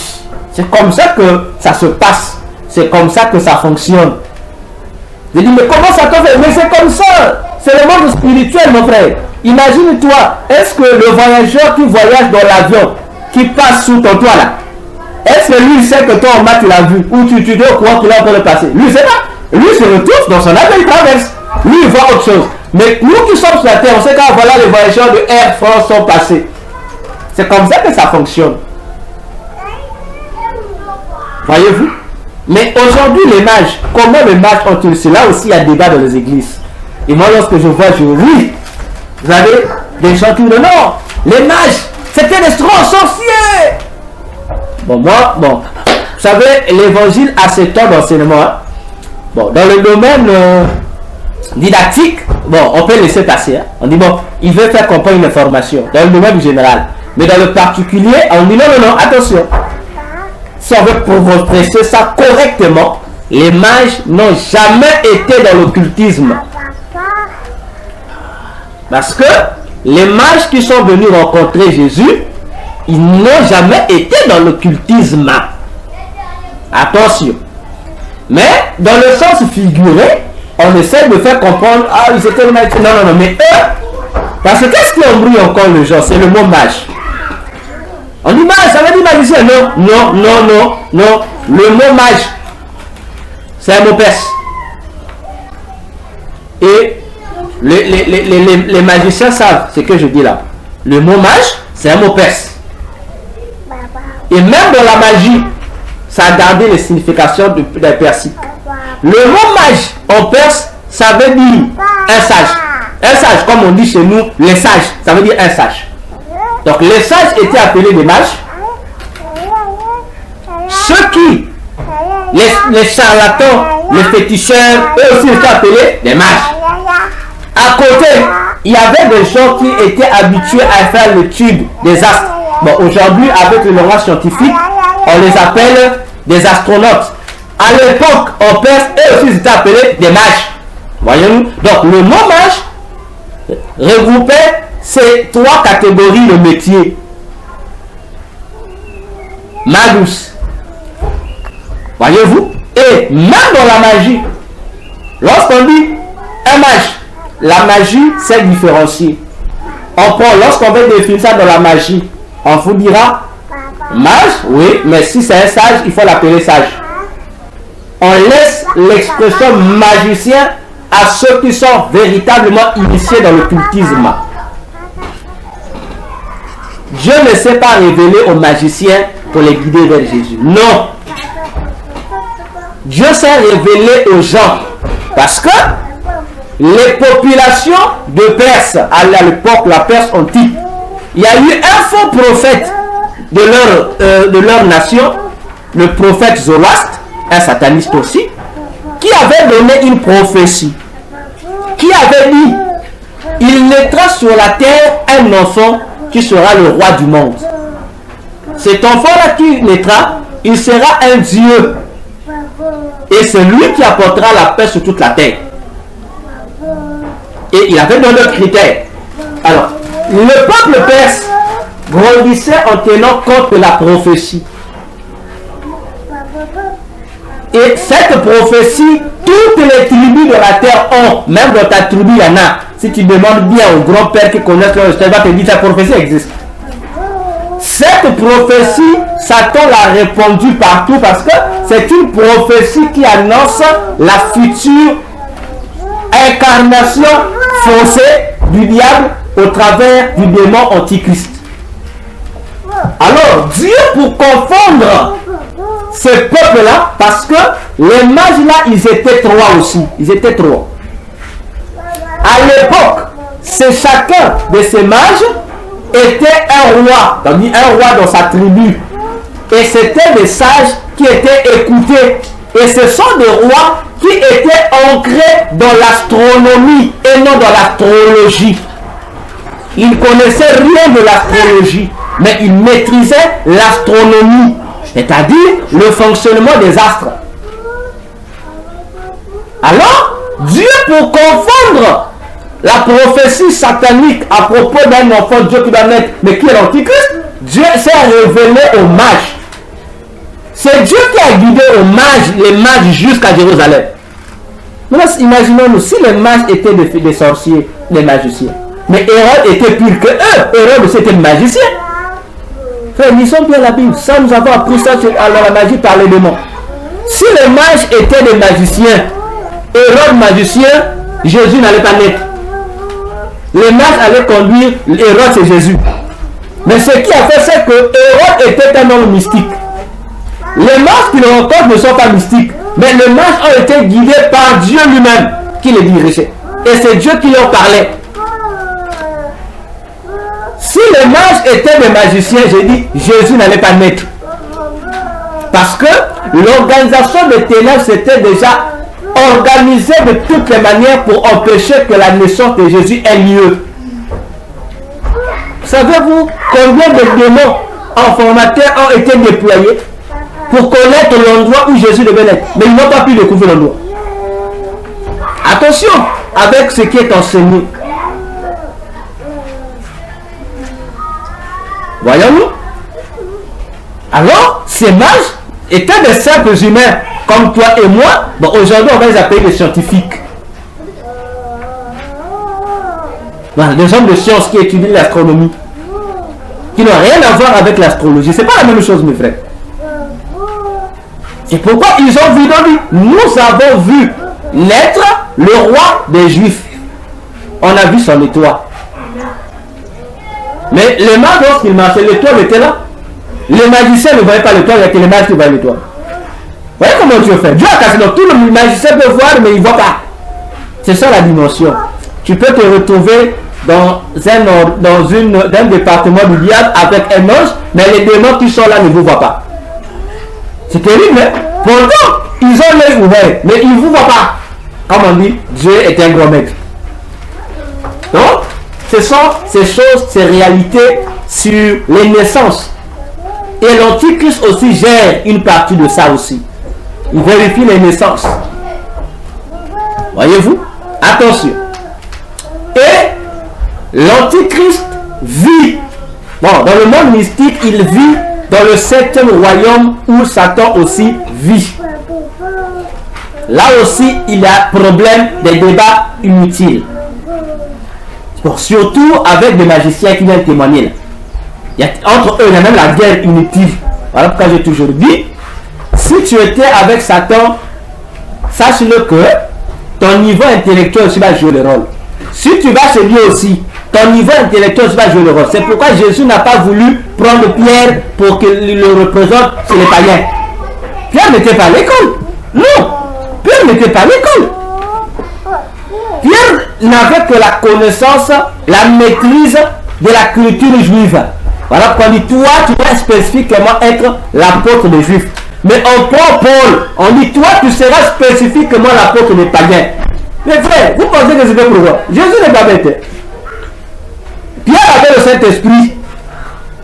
c'est comme ça que ça se passe. C'est comme ça que ça fonctionne. Je dis, mais comment ça te fait? Mais c'est comme ça. C'est le monde spirituel, mon frère. Imagine-toi, est-ce que le voyageur qui voyage dans l'avion, qui passe sous ton toit là, est-ce que lui sait que toi en bas tu l'as vu, ou tu es au courant qu'il est en train de passer? Lui, c'est pas. Lui se retrouve dans son avion, il traverse. Lui, il voit autre chose. Mais nous qui sommes sur la terre, on sait quand voilà les voyageurs de Air France sont passés. C'est comme ça que ça fonctionne. Voyez-vous? Mais aujourd'hui, les mages, comment les mages ont-ils? C'est là aussi il y a débat dans les églises. Et moi, lorsque je vois, je ris. Vous avez des gens qui me disent non, les mages, c'était des sorciers. Bon, moi, bon, vous savez, l'évangile a ses temps d'enseignement. Hein? Bon, dans le domaine didactique, bon, on peut laisser passer. Hein? On dit, bon, il veut faire comprendre une information dans le domaine général. Mais dans le particulier, on dit non, non, non, attention. Si on veut progresser ça correctement, les mages n'ont jamais été dans l'occultisme. Parce que les mages qui sont venus rencontrer Jésus, ils n'ont jamais été dans l'occultisme. Attention. Mais dans le sens figuré, on essaie de faire comprendre, ah, ils étaient mages. Non, non, non, mais eux, parce que qu'est-ce qui embrouille encore le genre? C'est le mot mage. On dit mage, ça veut dire magicien. Non, non, non, non, non. Le mot mage, c'est un mot perse. Et les magiciens savent ce que je dis là. Le mot mage, c'est un mot perse. Et même dans la magie, ça a gardé les significations des persiques. Le mot mage en perse, ça veut dire un sage. Un sage, comme on dit chez nous, les sages, ça veut dire un sage. Donc les sages étaient appelés des mages. Ceux qui, les charlatans, les féticheurs, eux aussi étaient appelés des mages. À côté, il y avait des gens qui étaient habitués à faire l'étude des astres. Bon, aujourd'hui, avec le langage scientifique, on les appelle des astronautes. À l'époque, en Perse, eux aussi étaient appelés des mages. Voyez-vous? Donc, le mot mage regroupait ces trois catégories de métiers. Magus. Voyez-vous? Et même dans la magie, lorsqu'on dit un mage, la magie, c'est différencié. On prend, lorsqu'on veut définir ça dans la magie, on vous dira mage, oui, mais si c'est un sage, il faut l'appeler sage. On laisse l'expression magicien à ceux qui sont véritablement initiés dans l'occultisme. Dieu ne s'est pas révélé aux magiciens pour les guider vers Jésus. Non. Dieu s'est révélé aux gens parce que les populations de Perse, à l'époque, la Perse antique, il y a eu un faux prophète de leur nation, le prophète Zoroastre, un sataniste aussi, qui avait donné une prophétie, qui avait dit, il naîtra sur la terre un enfant qui sera le roi du monde. Cet enfant-là qui naîtra, il sera un Dieu. Et c'est lui qui apportera la paix sur toute la terre. Et il avait donné d'autres critères. Alors, le peuple perse grandissait en tenant compte de la prophétie. Et cette prophétie, toutes les tribus de la terre ont, même dans ta tribu, il y en a. Si tu demandes bien aux grands-pères qui connaissent leur histoire, il va te dire que cette prophétie existe. Cette prophétie, Satan l'a répandue partout parce que c'est une prophétie qui annonce la future incarnation faussée du diable au travers du démon antichrist. Alors, Dieu, pour confondre ces peuples-là, parce que les mages-là, ils étaient trois aussi. Ils étaient trois. À l'époque, c'est chacun de ces mages était un roi, c'est-à-dire un roi dans sa tribu. Et c'était des sages qui étaient écoutés. Et ce sont des rois qui étaient ancrés dans l'astronomie et non dans l'astrologie. Ils ne connaissaient rien de l'astrologie, mais ils maîtrisaient l'astronomie, c'est-à-dire le fonctionnement des astres. Alors, Dieu, pour confondre la prophétie satanique à propos d'un enfant de Dieu qui va naître, mais qui est l'Antichrist, Dieu s'est révélé aux mages. C'est Dieu qui a guidé les mages jusqu'à Jérusalem. Maintenant, imaginons-nous, si les mages étaient des sorciers, des magiciens, mais Hérode était pire que eux. Hérode c'était magicien. Frère, lisons bien la Bible. Ça, nous avons appris ça à la magie par les démons. Si les mages étaient des magiciens, Hérode magicien, Jésus n'allait pas naître. Les mages allaient conduire Hérode, c'est Jésus. Mais ce qui a fait, c'est que Hérode était un homme mystique. Les mages qui le rencontrent ne sont pas mystiques, mais les mages ont été guidés par Dieu lui-même qui les dirigeait. Et c'est Dieu qui leur parlait. Si les mages étaient des magiciens, j'ai dit, Jésus n'allait pas naître. Parce que l'organisation des ténèbres s'était déjà organisée de toutes les manières pour empêcher que la naissance de Jésus ait lieu. Savez-vous combien de démons informateurs ont été déployés pour connaître l'endroit où Jésus devait naître? Mais ils n'ont pas pu découvrir l'endroit. Attention avec ce qui est enseigné. Voyons-nous? Alors, ces mages étaient des simples humains comme toi et moi. Bon, aujourd'hui, on va les appeler des scientifiques. Voilà, des hommes de science qui étudient l'astronomie, qui n'ont rien à voir avec l'astrologie. C'est pas la même chose, mes frères. C'est pourquoi ils ont vu dans lui. Nous avons vu naître le roi des Juifs. On a vu son étoile. Mais les mages, lorsqu'ils marchaient, l'étoile était là. Les magiciens ne voyaient pas l'étoile, il y a que les mages qui voient l'étoile. Vous voyez comment Dieu fait? Dieu a cassé. Donc tout le magicien peut voir, mais il ne voit pas. C'est ça la dimension. Tu peux te retrouver dans un département du diable avec un ange, mais les démons qui sont là ne vous voient pas. C'est terrible, hein? Pourtant, ils ont l'œil ouvert, mais ils ne vous voient pas. Comme on dit, Dieu est un grand maître. Donc, ce sont ces choses, ces réalités sur les naissances. Et l'Antichrist aussi gère une partie de ça aussi. Il vérifie les naissances. Voyez-vous? Attention. Et l'Antichrist vit. Bon, dans le monde mystique, il vit dans le 7e royaume où Satan aussi vit. Là aussi, il y a problème des débats inutiles. Bon, surtout avec des magiciens qui viennent témoigner. Là. Entre eux, il y a même la guerre inutile. Voilà pourquoi j'ai toujours dit, si tu étais avec Satan, sache-le que ton niveau intellectuel aussi va jouer le rôle. Si tu vas chez lui aussi, ton niveau intellectuel aussi va jouer le rôle. C'est pourquoi Jésus n'a pas voulu prendre Pierre pour qu'il le représente chez les païens. Pierre n'était pas à l'école. Non, Pierre n'était pas à l'école. Pierre n'avait que la connaissance, la maîtrise de la culture juive. Voilà pourquoi on dit, toi, tu vas spécifiquement être l'apôtre des Juifs. Mais on prend Paul, on dit, toi, tu seras spécifiquement l'apôtre des païens. Mais frère, vous pensez que c'était pour quoi? Jésus n'est pas bête. Pierre avait le Saint-Esprit.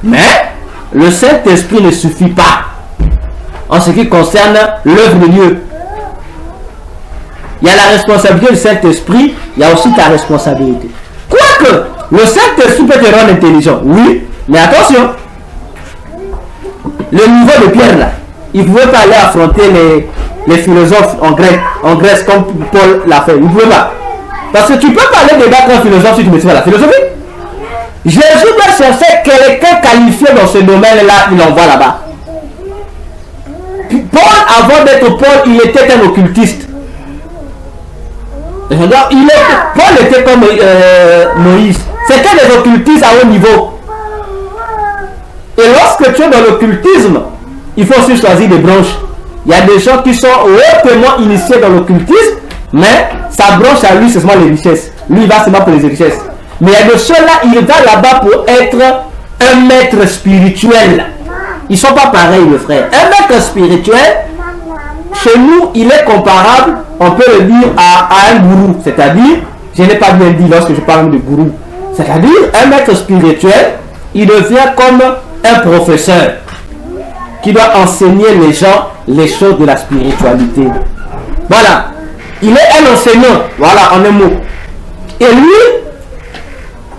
Mais le Saint-Esprit ne suffit pas en ce qui concerne l'œuvre de Dieu. Il y a la responsabilité du Saint-Esprit, il y a aussi ta responsabilité. Quoique, le Saint-Esprit peut te rendre intelligent, oui, mais attention, le niveau de Pierre là, il ne pouvait pas aller affronter les philosophes en Grèce comme Paul l'a fait, il ne pouvait pas. Parce que tu ne peux pas aller débattre un philosophe si tu ne maîtrises pas la philosophie. Jésus doit chercher quelqu'un qualifié dans ce domaine-là, il l'envoie là-bas. Paul, avant d'être Paul, il était un occultiste. Paul était comme Moïse. C'était des occultistes à haut niveau. Et lorsque tu es dans l'occultisme, il faut aussi choisir des branches. Il y a des gens qui sont hautement initiés dans l'occultisme, mais sa branche à lui, c'est seulement les richesses. Lui, il va seulement pour les richesses. Mais il y a de ceux-là, il va là-bas pour être un maître spirituel. Ils ne sont pas pareils, mes frères. Un maître spirituel, chez nous, il est comparable, on peut le dire, à un gourou. C'est-à-dire, je n'ai pas bien dit lorsque je parle de gourou. C'est-à-dire, un maître spirituel, il devient comme un professeur qui doit enseigner les gens les choses de la spiritualité. Voilà. Il est un enseignant. Voilà, en un mot. Et lui,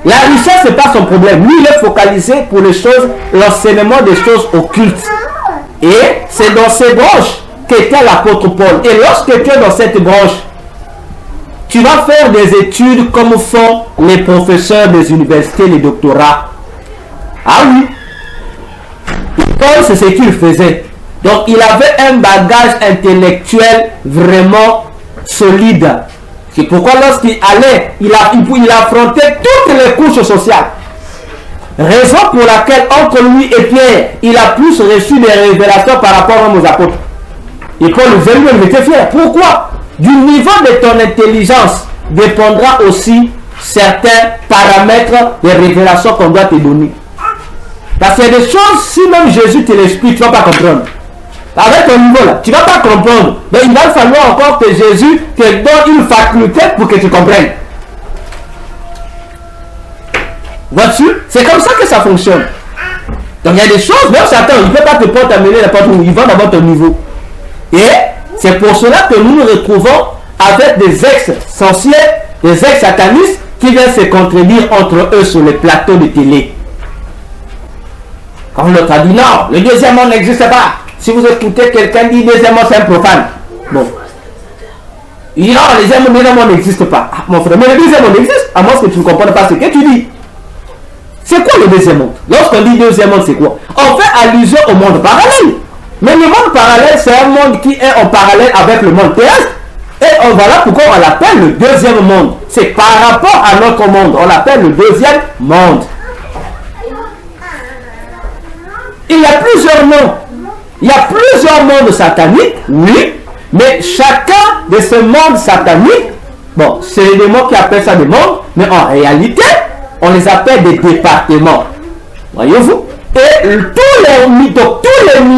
la richesse, ce n'est pas son problème. Lui, il est focalisé pour les choses, l'enseignement des choses occultes. Et c'est dans ces branches qu'était l'apôtre Paul. Et lorsque tu es dans cette branche, tu vas faire des études comme font les professeurs des universités, les doctorats. Ah oui. Paul, c'est ce qu'il faisait. Donc, il avait un bagage intellectuel vraiment solide. C'est pourquoi lorsqu'il allait, il affrontait toutes les couches sociales. Raison pour laquelle, entre lui et Pierre, il a plus reçu des révélations par rapport aux apôtres. Et Paul lui-même était fier. Pourquoi? Du niveau de ton intelligence dépendra aussi certains paramètres des révélations qu'on doit te donner. Parce qu'il y a des choses, si même Jésus te l'explique, tu ne vas pas comprendre. Avec ton niveau là, tu ne vas pas comprendre. Mais il va falloir encore que Jésus te donne une faculté pour que tu comprennes. Vois-tu? C'est comme ça que ça fonctionne. Donc il y a des choses, même Satan, il ne peut pas te t'amener n'importe où. Il va d'abord ton niveau. Et c'est pour cela que nous nous retrouvons avec des ex-sorciers, des ex-satanistes qui viennent se contredire entre eux sur les plateaux de télé. Quand l'autre a dit non, le deuxième monde n'existe pas. Si vous écoutez quelqu'un dire deuxième monde, c'est un profane. Bon. Il dit non, le deuxième monde n'existe pas. Ah, mon frère, mais le deuxième monde existe, à moins que tu ne comprennes pas ce que tu dis. C'est quoi le deuxième monde? Lorsqu'on dit deuxième monde, c'est quoi? On fait allusion au monde parallèle. Mais le monde parallèle, c'est un monde qui est en parallèle avec le monde terrestre. Et voilà pourquoi on l'appelle le deuxième monde. C'est par rapport à notre monde. On l'appelle le deuxième monde. Il y a plusieurs noms. Il y a plusieurs mondes sataniques, oui. Mais chacun de ces mondes sataniques, bon, c'est les démons qui appellent ça des mondes. Mais en réalité, on les appelle des départements. Voyez-vous? Et tous les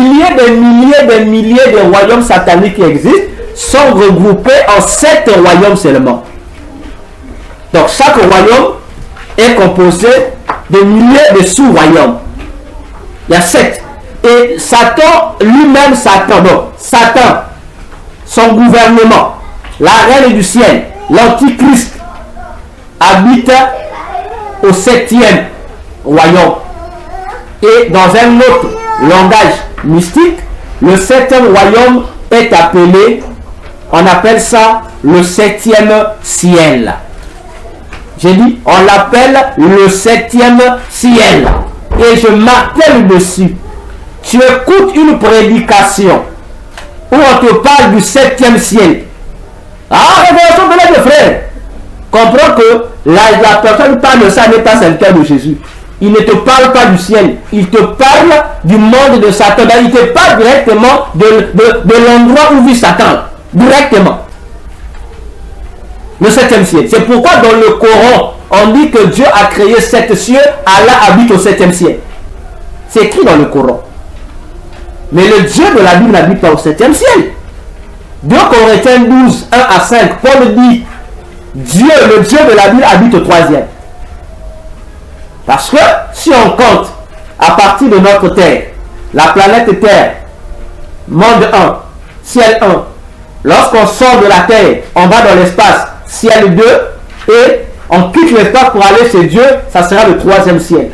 milliers de royaumes sataniques qui existent sont regroupés en 7 royaumes seulement. Donc chaque royaume est composé de milliers de sous-royaumes. Il y a 7. Et Satan lui-même, Satan, son gouvernement, la reine du ciel, l'antichrist, habite au 7e royaume. Et dans un autre langage mystique, le 7e royaume est appelé, on appelle ça le 7e ciel. J'ai dit, on l'appelle le 7e ciel. Et je m'appelle dessus. Tu écoutes une prédication où on te parle du 7e ciel. Ah, révélation de l'aide, frère. Comprends que la personne parle de ça n'est pas serviteur de Jésus. Il ne te parle pas du ciel. Il te parle du monde de Satan. Il te parle directement de l'endroit où vit Satan. Directement. Le 7e ciel. C'est pourquoi dans le Coran, on dit que Dieu a créé 7 cieux. Allah habite au 7e ciel. C'est écrit dans le Coran. Mais le Dieu de la Bible n'habite pas au 7e ciel. 2 Corinthiens 12, 1 à 5, Paul dit, Dieu, le Dieu de la Bible habite au 3e. Parce que si on compte à partir de notre Terre, la planète Terre, monde 1, ciel 1, lorsqu'on sort de la Terre, on va dans l'espace, ciel 2, et on quitte l'espace pour aller chez Dieu, ça sera le 3e ciel.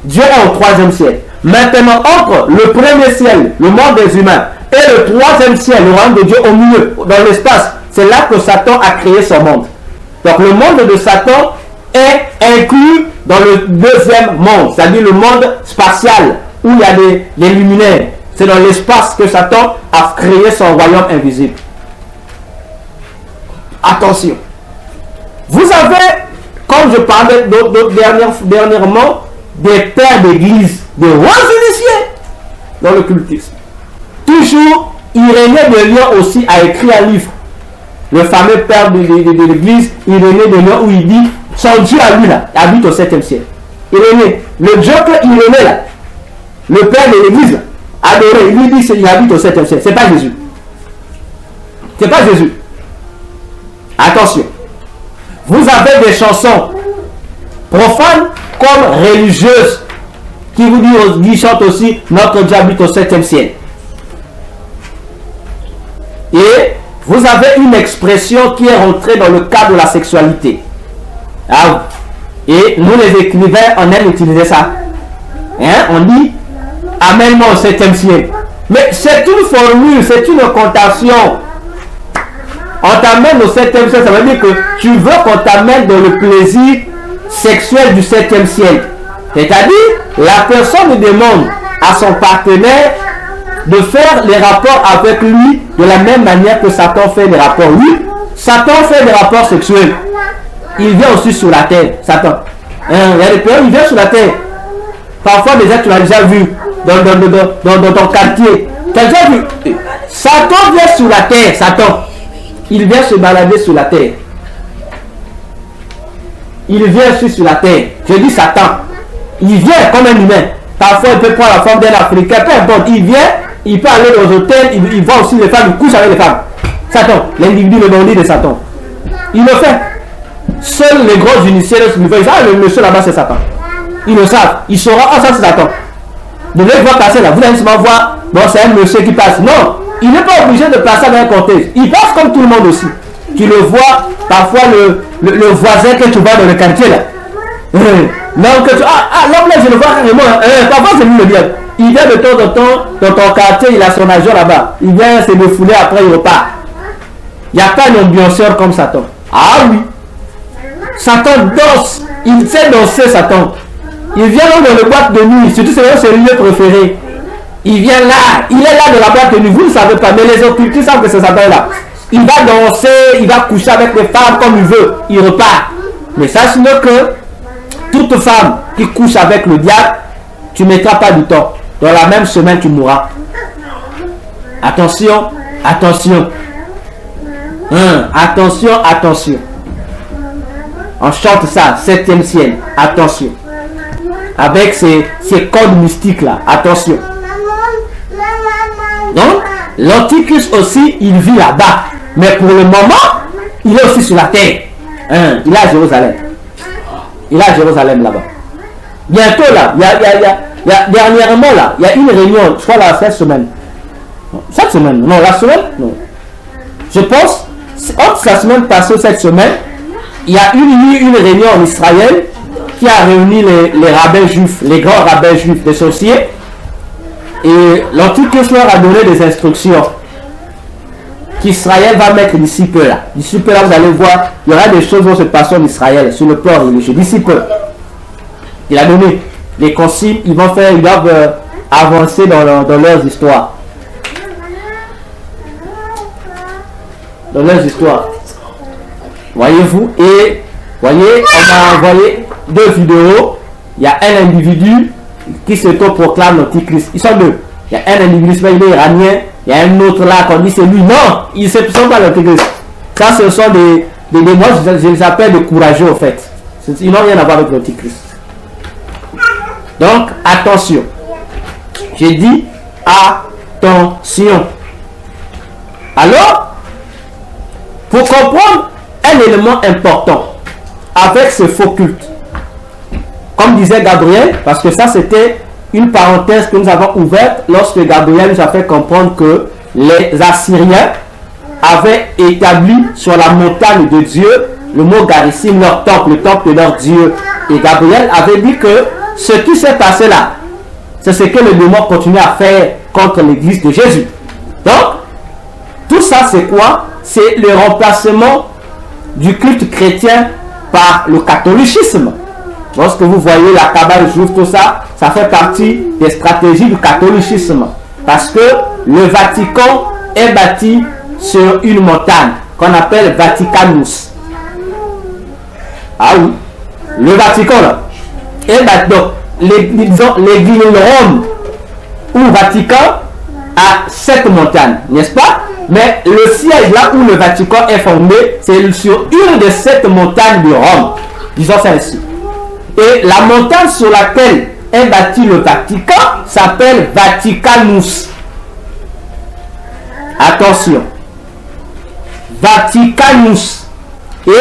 Dieu est au 3e ciel. Maintenant, entre le premier ciel, le monde des humains, et le 3e ciel, le royaume de Dieu au milieu, dans l'espace, c'est là que Satan a créé son monde. Donc le monde de Satan est inclus dans le 2e monde, c'est-à-dire le monde spatial, où il y a des luminaires. C'est dans l'espace que Satan a créé son royaume invisible. Attention. Vous avez, comme je parlais dernièrement, des pères d'église, des rois initiés dans l'occultisme. Toujours, Irénée de Lyon aussi a écrit un livre. Le fameux père de l'église, Irénée de Lyon, où il dit, son Dieu à lui là, habite au 7e ciel. Irénée, le Dieu que Irénée là, le père de l'église, adoré, il lui dit qu'il habite au 7e ciel. C'est pas Jésus. C'est pas Jésus. Attention. Vous avez des chansons profanes comme religieuses qui vous disent, chantent aussi notre Dieu habite au 7e ciel. Et vous avez une expression qui est rentrée dans le cadre de la sexualité. Ah, et nous les écrivains, on aime utiliser ça. Hein? On dit amène-moi au 7e ciel. Mais c'est une formule, c'est une contation. On t'amène au 7e ciel, ça veut dire que tu veux qu'on t'amène dans le plaisir sexuel du 7e ciel. C'est-à-dire, la personne demande à son partenaire de faire les rapports avec lui de la même manière que Satan fait des rapports. Oui, Satan fait des rapports sexuels. Il vient aussi sur la terre, Satan. Il y a des périodes, il vient sur la terre. Parfois, déjà, tu l'as déjà vu dans ton quartier. Tu as déjà vu. Satan vient sur la terre, Satan. Il vient se balader sur la terre. Il vient aussi sur la terre. Je dis Satan. Il vient comme un humain. Parfois, il peut prendre la forme d'un Africain. Peu importe. Il vient, il peut aller dans les hôtels. Il voit aussi les femmes. Il couche avec les femmes. Satan. L'individu, le bandit de Satan. Il le fait. Seuls les gros initiés le font. Ah, le monsieur là-bas, c'est Satan. Ils le savent. Ils sauront. Ah, ça, c'est Satan. Vous devez voir passer là. Vous allez seulement voir. Bon, c'est un monsieur qui passe. Non. Il n'est pas obligé de passer avec un cortège. Il passe comme tout le monde aussi. Tu le vois, parfois le voisin que tu vois dans le quartier là. Donc, l'homme là, je le vois carrément. Parfois, c'est lui le diable. Il vient de temps en temps dans ton quartier, il a son agent là-bas. Il vient se défouler, après il repart. Il n'y a pas d'ambianceur comme Satan. Ah oui. Satan danse. Il sait danser, Satan. Il vient dans le boîte de nuit. Surtout, c'est ses lieux préférés. Il vient là, il est là de la boîte de nuit, vous ne savez pas, mais les occultés savent que c'est Satan là. Il va danser, il va coucher avec les femmes comme il veut, il repart. Mais sache-le que toute femme qui couche avec le diable, tu ne mettras pas du temps. Dans la même semaine, tu mourras. Attention, attention. Attention, attention. On chante ça, 7e ciel, attention. Avec ces codes mystiques là, attention. Donc, l'Antichrist aussi, il vit là-bas. Mais pour le moment, il est aussi sur la terre. Il est à Jérusalem. Il est à Jérusalem là-bas. Bientôt là, dernièrement là, il y a une réunion, je crois là, cette semaine. Cette semaine, non, la semaine, non. Je pense, entre la semaine passée, cette semaine, il y a une réunion en Israël qui a réuni les rabbins juifs, les grands rabbins juifs, les sorciers. Et l'Antichrist leur a donné des instructions qu'Israël va mettre d'ici peu là. D'ici peu là, vous allez voir, il y aura des choses qui vont se passer en Israël, sur le plan religieux. D'ici peu. Il a donné des consignes, ils doivent avancer dans leurs histoires. Dans leurs histoires. Voyez-vous, et voyez, on m'a envoyé 2 vidéos. Il y a un individu qui s'auto-proclame l'Antichrist. Ils sont 2. Il y a un individu, il est iranien. Il y a un autre là qu'on dit c'est lui. Non, ils ne sont pas l'Antichrist. Ça, ce sont moi, je les appelle des courageux en fait. Ils n'ont rien à voir avec l'Antichrist. Donc, attention. J'ai dit attention. Alors, pour comprendre un élément important avec ce faux culte, comme disait Gabriel, parce que ça c'était une parenthèse que nous avons ouverte lorsque Gabriel nous a fait comprendre que les Assyriens avaient établi sur la montagne de Dieu le mot Garissim, leur temple, le temple de leur Dieu. Et Gabriel avait dit que ce qui s'est passé là, c'est ce que le démon continue à faire contre l'église de Jésus. Donc, tout ça c'est quoi? C'est le remplacement du culte chrétien par le catholicisme. Lorsque vous voyez la cabale juive, tout ça, ça fait partie des stratégies du catholicisme. Parce que le Vatican est bâti sur une montagne qu'on appelle Vaticanus. Ah oui, le Vatican là est bâti. Donc, l'église de Rome ou Vatican a 7 montagnes, n'est-ce pas? Mais le siège là où le Vatican est fondé, c'est sur une de 7 montagnes de Rome. Disons ça ainsi. Et la montagne sur laquelle est bâti le Vatican s'appelle Vaticanus. Attention. Vaticanus. Et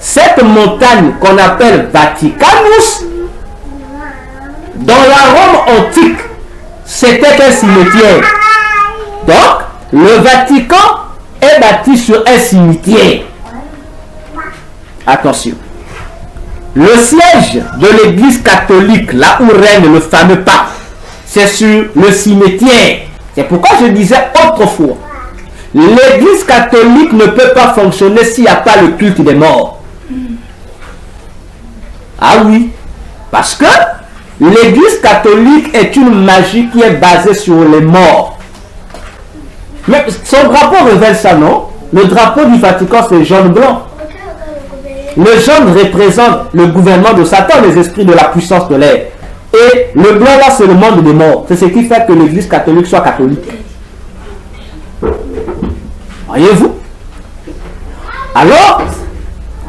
cette montagne qu'on appelle Vaticanus, dans la Rome antique, c'était un cimetière. Donc, le Vatican est bâti sur un cimetière. Attention. Le siège de l'église catholique, là où règne le fameux pape, c'est sur le cimetière. C'est pourquoi je disais autrefois, l'église catholique ne peut pas fonctionner s'il n'y a pas le culte des morts. Ah oui, parce que l'église catholique est une magie qui est basée sur les morts. Mais son drapeau révèle ça, non? Le drapeau du Vatican, c'est jaune-blanc. Le jaune représente le gouvernement de Satan, les esprits de la puissance de l'air. Et le blanc là, c'est le monde des morts. C'est ce qui fait que l'église catholique soit catholique. Voyez-vous? Alors,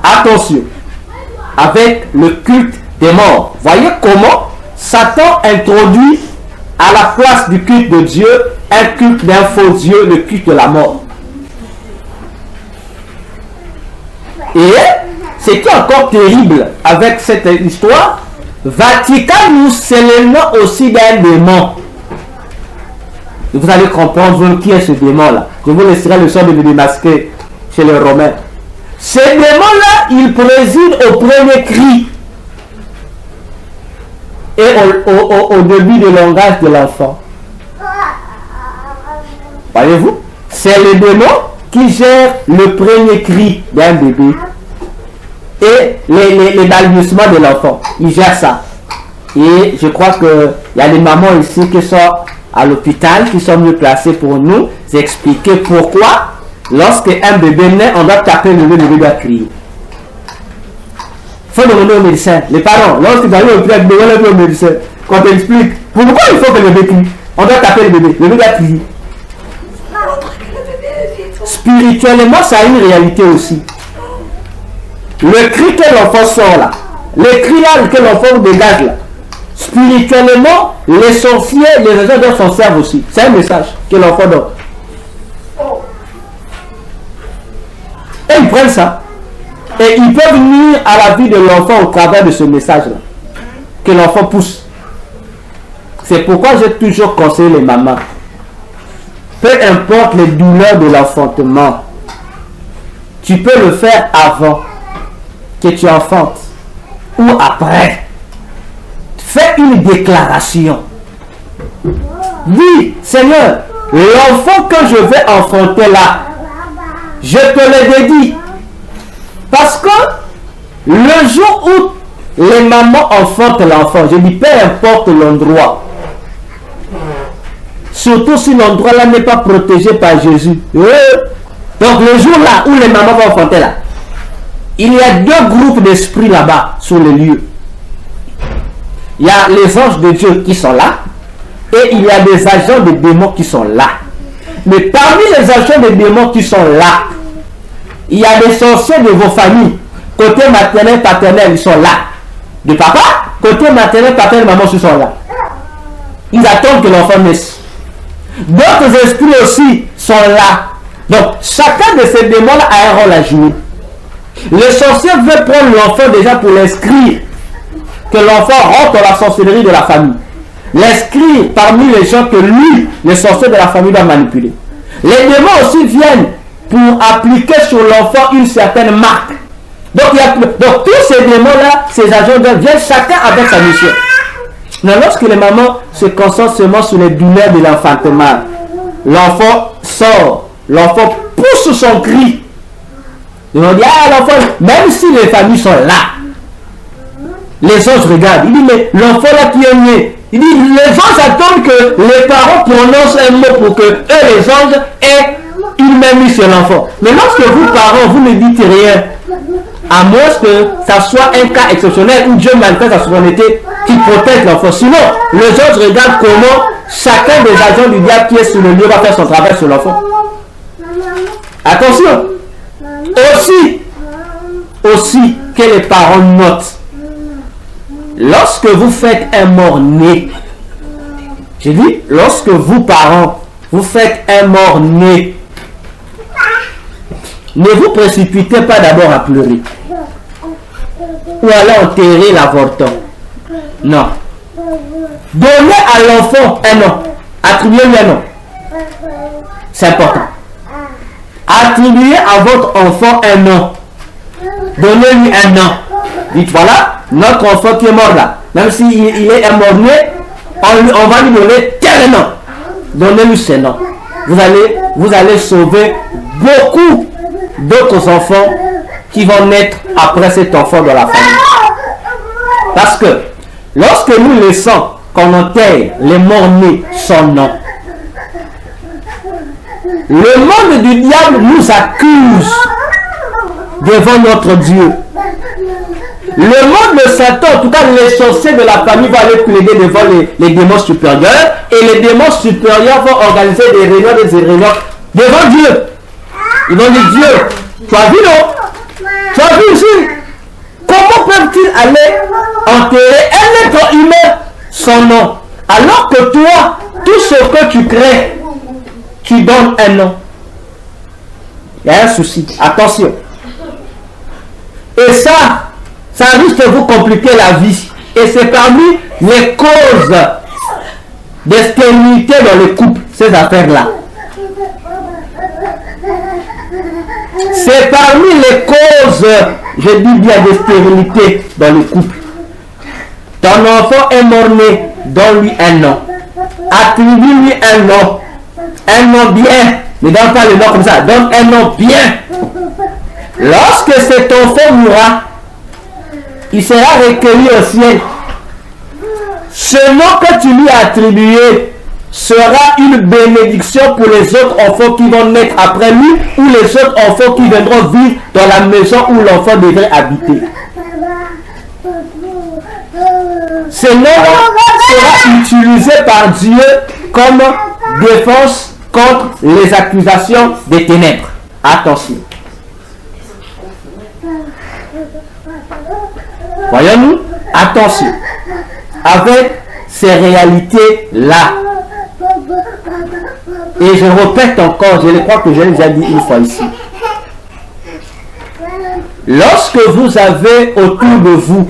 attention, avec le culte des morts. Voyez comment Satan introduit à la place du culte de Dieu un culte d'un faux Dieu, le culte de la mort. Et ce qui est encore terrible avec cette histoire, Vaticanus, c'est le nom aussi d'un démon. Et vous allez comprendre qui est ce démon-là. Je vous laisserai le soin de me démasquer chez les Romains. Ce démon-là, il préside au premier cri et au début du langage de l'enfant. Voyez-vous? C'est le démon qui gère le premier cri d'un bébé et les balbutiements de l'enfant. Il gère ça. Et je crois qu'il y a des mamans ici qui sont à l'hôpital, qui sont mieux placées pour nous expliquer pourquoi, lorsque un bébé naît, on doit taper le bébé doit crier. Il faut demander au médecin. Les parents, lorsque vous allez au hôpital, demandez au médecin. Quand on explique pourquoi il faut que le bébé crie, on doit taper le bébé doit crier. Spirituellement, ça a une réalité aussi. Le cri que l'enfant sort là, le cri là que l'enfant dégage là, spirituellement, les sorciers, les agents s'en servent aussi. C'est un message que l'enfant donne. Et ils prennent ça. Et ils peuvent nuire à la vie de l'enfant au travers de ce message-là. Que l'enfant pousse. C'est pourquoi j'ai toujours conseillé les mamans. Peu importe les douleurs de l'enfantement, tu peux le faire avant que tu enfantes ou après. Fais une déclaration. Dis, Seigneur, l'enfant que je vais enfanter là, je te le dédie. Parce que le jour où les mamans enfantent l'enfant, je dis peu importe l'endroit, surtout si l'endroit là n'est pas protégé par Jésus. Donc le jour là où les mamans vont enfanter là, il y a deux groupes d'esprits là-bas sur le lieu. Il y a les anges de Dieu qui sont là et il y a des agents de démons qui sont là. Mais parmi les agents de démons qui sont là, il y a des sorciers de vos familles. Côté maternel, paternel, ils sont là. De papa, côté maternel, paternel, maman, ils sont là. Ils attendent que l'enfant naisse. D'autres esprits aussi sont là. Donc, chacun de ces démons-là a un rôle à jouer. Le sorcier veut prendre l'enfant déjà pour l'inscrire. Que l'enfant rentre dans la sorcellerie de la famille. L'inscrire parmi les gens que lui, le sorcier de la famille, doit manipuler. Les démons aussi viennent pour appliquer sur l'enfant une certaine marque. Donc tous ces démons-là, ces agents viennent chacun avec sa mission. Mais lorsque les mamans se concentrent seulement sur les douleurs de l'enfantement, l'enfant sort, l'enfant pousse son cri. Ils vont dire, ah l'enfant, même si les familles sont là, les anges regardent. Il dit, mais l'enfant là qui est né, il dit, les anges attendent que les parents prononcent un mot pour que eux, les anges, aient une main mise sur l'enfant. Mais lorsque vous, parents, vous ne dites rien, à moins que ça soit un cas exceptionnel où Dieu manifeste sa souveraineté qui protège l'enfant. Sinon, les anges regardent comment chacun des agents du diable qui est sur le lieu va faire son travail sur l'enfant. Attention. Aussi que les parents notent lorsque vous faites un mort-né, j'ai dit, lorsque vous, parents, vous faites un mort-né, ne vous précipitez pas d'abord à pleurer. Ou allez enterrer l'avorton. Non. Donnez à l'enfant un nom. Attribuez-lui un nom. C'est important. Attribuez à votre enfant un nom. Donnez-lui un nom. Dites voilà, notre enfant qui est mort là, même s'il est mort-né, on va lui donner tel nom. Donnez-lui ce nom. Vous allez sauver beaucoup d'autres enfants qui vont naître après cet enfant dans la famille. Parce que lorsque nous laissons qu'on enterre les morts-nés sans nom, le monde du diable nous accuse devant notre Dieu. Le monde de Satan, en tout cas les sorciers de la famille, vont aller plaider devant les démons supérieurs, et les démons supérieurs vont organiser des réunions devant Dieu. Ils vont dire, Dieu, tu as vu non? Tu as vu ici? Comment peuvent-ils aller enterrer un être humain sans nom? Alors que toi, tout ce que tu crées, tu donnes un nom. Il y a un souci. Attention. Et ça risque de vous compliquer la vie. Et c'est parmi les causes de stérilité dans le couple, ces affaires-là. C'est parmi les causes, je dis bien, de stérilité dans le couple. Ton enfant est mort-né, donne-lui un nom. Attribue-lui un nom. Un nom bien. Ne donne pas le nom comme ça. Donne un nom bien. Lorsque cet enfant mourra, il sera recueilli au ciel. Ce nom que tu lui as attribué sera une bénédiction pour les autres enfants qui vont naître après lui ou les autres enfants qui viendront vivre dans la maison où l'enfant devrait habiter. Ce nom sera utilisé par Dieu comme défense contre les accusations des ténèbres. Attention. Voyons-nous, attention avec ces réalités-là. Et je répète encore, je crois que je l'ai déjà dit une fois ici. Lorsque vous avez autour de vous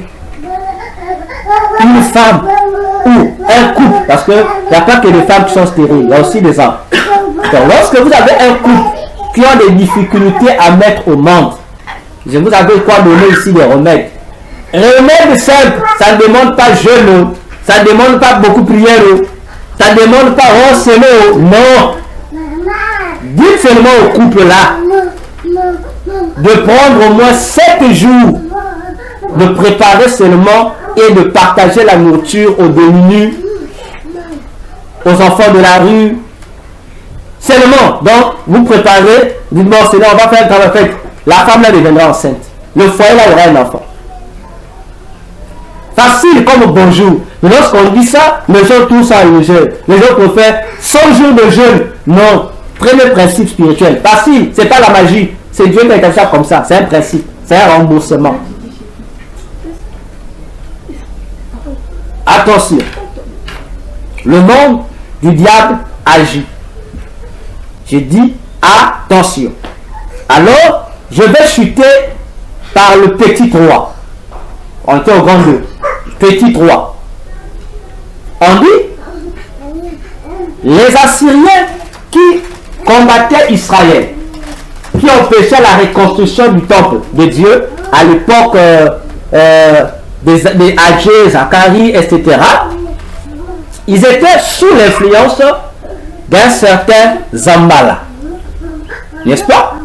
une femme ou un couple, parce qu'il n'y a pas que des femmes qui sont stériles, il y a aussi des hommes. Donc lorsque vous avez un couple qui a des difficultés à mettre au monde, je vous avais quoi donner ici des remèdes. Remède simple, ça ne demande pas jeûne, ça ne demande pas beaucoup de prière, ça ne demande pas renseigner, non. Dites seulement au couple là de prendre au moins 7 jours, de préparer seulement et de partager la nourriture aux démunis, aux enfants de la rue. Seulement, donc, vous préparez, dites bon, c'est là, on va faire un travail. La femme là deviendra enceinte. Le foyer là aura un enfant. Facile comme bonjour. Mais lorsqu'on dit ça, les gens tout ça le jeûne. Les gens peuvent faire 100 jours de jeûne. Non. Prenez le principe spirituel. Facile, c'est pas la magie. C'est Dieu qui a fait ça comme ça. C'est un principe. C'est un remboursement. Attention. Le monde du diable agit. J'ai dit attention. Alors, je vais chuter par le petit roi. On était au grand 2. Petit roi. On dit, les Assyriens qui combattaient Israël, qui empêchaient la reconstruction du temple de Dieu à l'époque des Agé, Zacharie, etc. Ils étaient sous l'influence d'un certain Zambala. N'est-ce pas?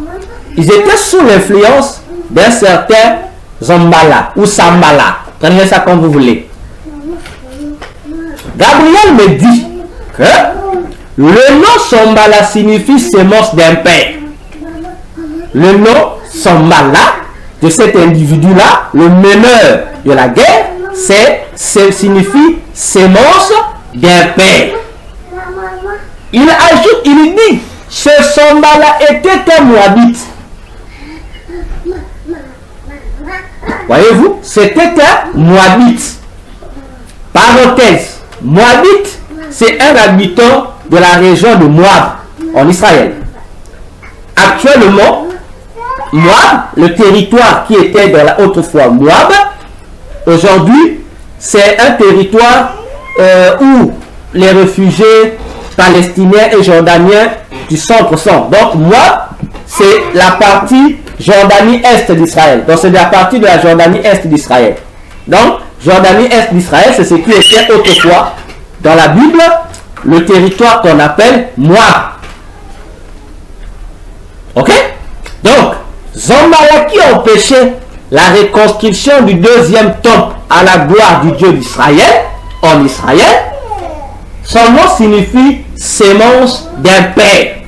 Ils étaient sous l'influence d'un certain Zambala ou Sambala. Prenez ça comme vous voulez. Gabriel me dit que le nom Sambala signifie sémence d'un père. Le nom Sambala de cet individu-là, le meneur de la guerre, signifie sémence d'un père. Il ajoute, il dit, ce Sambala était un Moabite. Voyez-vous, c'était un Moabite. Parenthèse, Moabite, c'est un habitant de la région de Moab, en Israël. Actuellement, Moab, le territoire qui était autrefois Moab, aujourd'hui, c'est un territoire où les réfugiés palestiniens et jordaniens du centre sont. Donc, Moab, c'est la partie Jordanie Est d'Israël. Donc, c'est la partie de la Jordanie Est d'Israël. Donc, Jordanie Est d'Israël, c'est ce qui était autrefois, dans la Bible, le territoire qu'on appelle Moab. Ok? Donc, Zambalak qui a empêché la reconstruction du deuxième temple à la gloire du Dieu d'Israël, en Israël, son nom signifie sémence d'un père.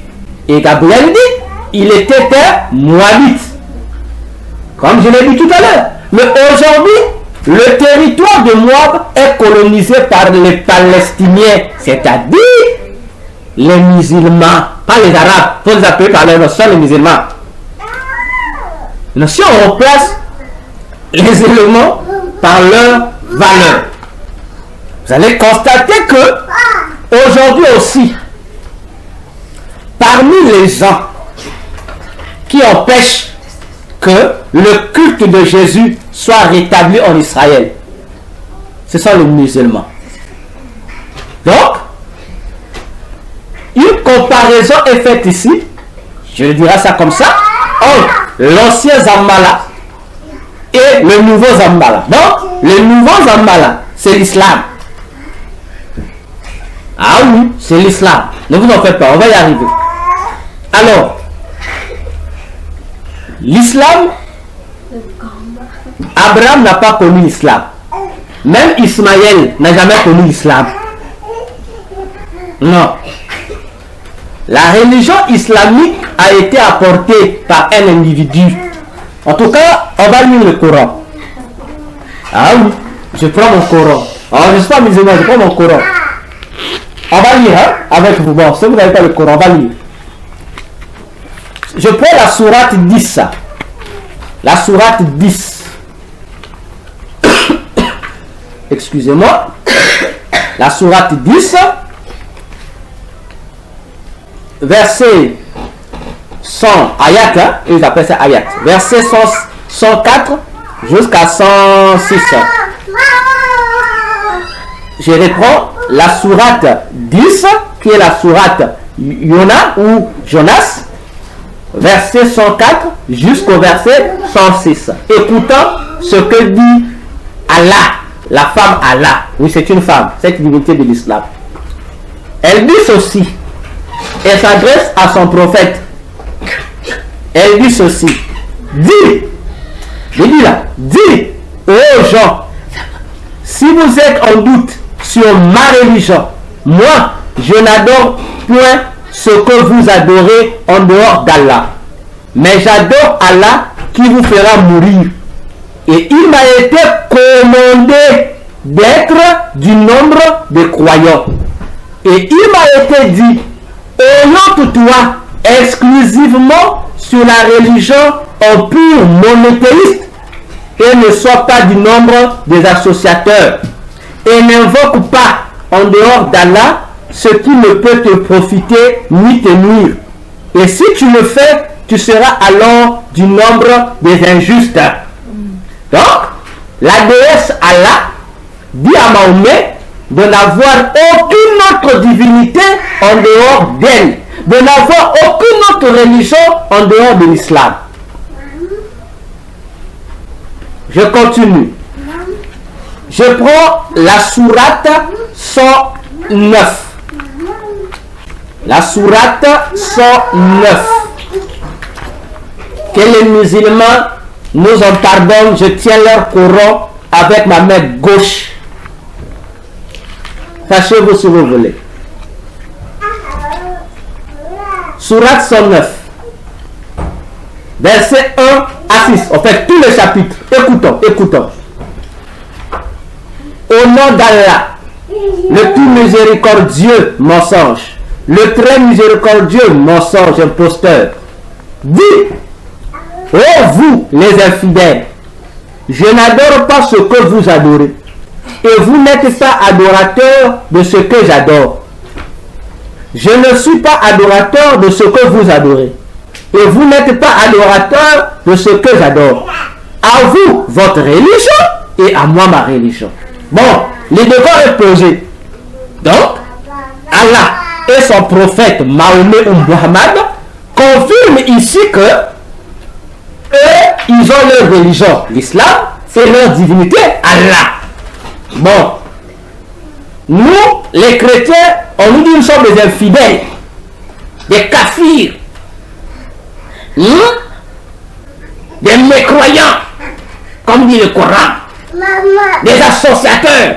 Et Gabriel dit, il était un Moabite. Comme je l'ai dit tout à l'heure. Mais aujourd'hui, le territoire de Moab est colonisé par les Palestiniens, c'est-à-dire les musulmans, pas les Arabes, pour les appeler par leur nom, les musulmans. Si on remplace les éléments par leur valeur, vous allez constater que aujourd'hui aussi, parmi les gens qui empêchent que le culte de Jésus soit rétabli en Israël, ce sont les musulmans. Donc, une comparaison est faite ici, je dirais ça comme ça, entre l'ancien Zambala et le nouveau Zambala. Donc, le nouveau Zambala, c'est l'islam. Ah oui, c'est l'islam. Ne vous en faites pas, on va y arriver. Alors, l'islam, Abraham n'a pas connu l'islam. Même Ismaël n'a jamais connu l'islam. Non. La religion islamique a été apportée par un individu. En tout cas, on va lire le Coran. Ah oui, je prends mon Coran. Alors, je ne suis pas musulman, je prends mon Coran. On va lire hein, avec vous. Bon, si vous n'avez pas le Coran, on va lire. Je prends la sourate 10. La sourate 10. Excusez-moi. La sourate 10. Verset 100. Ayat, hein, ils appellent ça ayat. Verset 104 jusqu'à 106. Je reprends la sourate 10, qui est la sourate Yona ou Jonas. Verset 104 jusqu'au verset 106. Écoutons ce que dit Allah, la femme Allah. Oui, c'est une femme, cette divinité de l'islam. Elle dit ceci. Elle s'adresse à son prophète. Elle dit ceci. Dis, je dis là, dis aux gens, si vous êtes en doute sur ma religion, moi, je n'adore point ce que vous adorez en dehors d'Allah. Mais j'adore Allah qui vous fera mourir. Et il m'a été commandé d'être du nombre des croyants. Et il m'a été dit, oriente-toi exclusivement sur la religion en pur monothéiste et ne sois pas du nombre des associateurs. Et n'invoque pas en dehors d'Allah ce qui ne peut te profiter ni te nuire. Et si tu le fais, tu seras alors du nombre des injustes. Donc, la déesse Allah dit à Mahomet de n'avoir aucune autre divinité en dehors d'elle, de n'avoir aucune autre religion en dehors de l'islam. Je continue. Je prends la sourate 109. La sourate 109. Que les musulmans nous en pardonnent, je tiens leur Coran avec ma main gauche. Sachez-vous si vous voulez. Sourate 109. Verset 1 à 6. En fait, tout le chapitre. Écoutons, écoutons. Au nom d'Allah, le tout miséricordieux mensonge, le très miséricordieux mensonge imposteur, dit, ô vous les infidèles, je n'adore pas ce que vous adorez, et vous n'êtes pas adorateur de ce que j'adore. Je ne suis pas adorateur de ce que vous adorez. Et vous n'êtes pas adorateur de ce que j'adore. À vous, votre religion, et à moi, ma religion. Bon, le décor est posé. Donc, Allah et son prophète Mahomet ou Muhammad confirment ici que eux, ils ont leur religion, l'islam, c'est leur divinité, Allah. Bon, nous, les chrétiens, on nous dit que nous sommes des infidèles, des kafirs, des mécroyants, comme dit le Coran, des associateurs.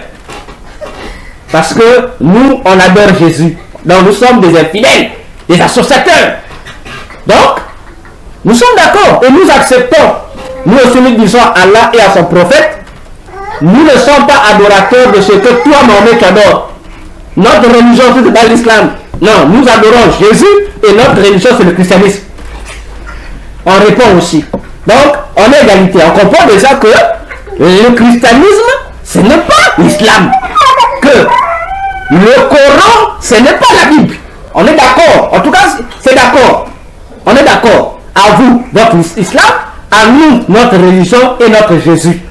Parce que nous, on adore Jésus. Donc nous sommes des infidèles, des associateurs. Donc, nous sommes d'accord et nous acceptons. Nous aussi nous disons à Allah et à son prophète, nous ne sommes pas adorateurs de ce que toi, Mahomet, tu adores. Notre religion, c'est pas l'islam. Non, nous adorons Jésus et notre religion, c'est le christianisme. On répond aussi. Donc, on est égalité. On comprend déjà que le christianisme, ce n'est pas l'islam. Que le Coran, ce n'est pas la Bible. On est d'accord. En tout cas, c'est d'accord. On est d'accord. À vous, votre islam. À nous, notre religion et notre Jésus.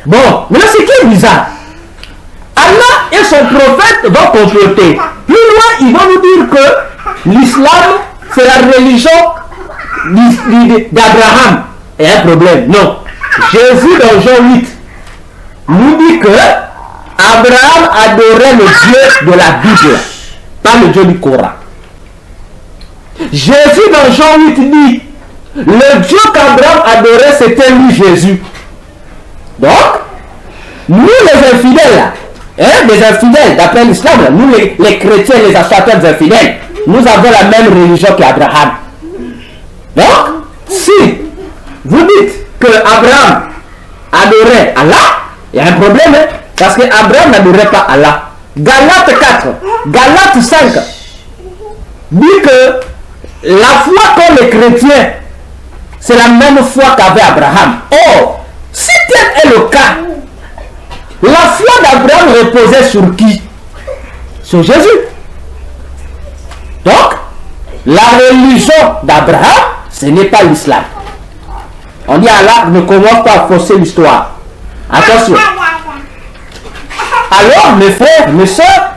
Bon, maintenant, ce qui est bizarre. Allah et son prophète vont compléter. Plus loin, ils vont nous dire que l'islam, c'est la religion d'Abraham. Il y a un problème. Non. Jésus, dans Jean 8, nous dit que Abraham adorait le Dieu de la Bible, pas le Dieu du Coran. Jésus, dans Jean 8, dit le Dieu qu'Abraham adorait, c'était lui, Jésus. Donc, nous, les infidèles, les infidèles, d'après l'islam, nous, les chrétiens, les associateurs des infidèles, nous avons la même religion qu'Abraham. Donc, si vous dites que Abraham adorait Allah, il y a un problème, parce qu'Abraham n'adorait pas Allah. Galates 4, Galates 5 dit que la foi qu'ont les chrétiens, c'est la même foi qu'avait Abraham. Or, si tel est le cas, la foi d'Abraham reposait sur qui? Sur Jésus. Donc, la religion d'Abraham, ce n'est pas l'islam. On dit Allah ne commence pas à fausser l'histoire. Attention. Alors, mes frères, mes soeurs,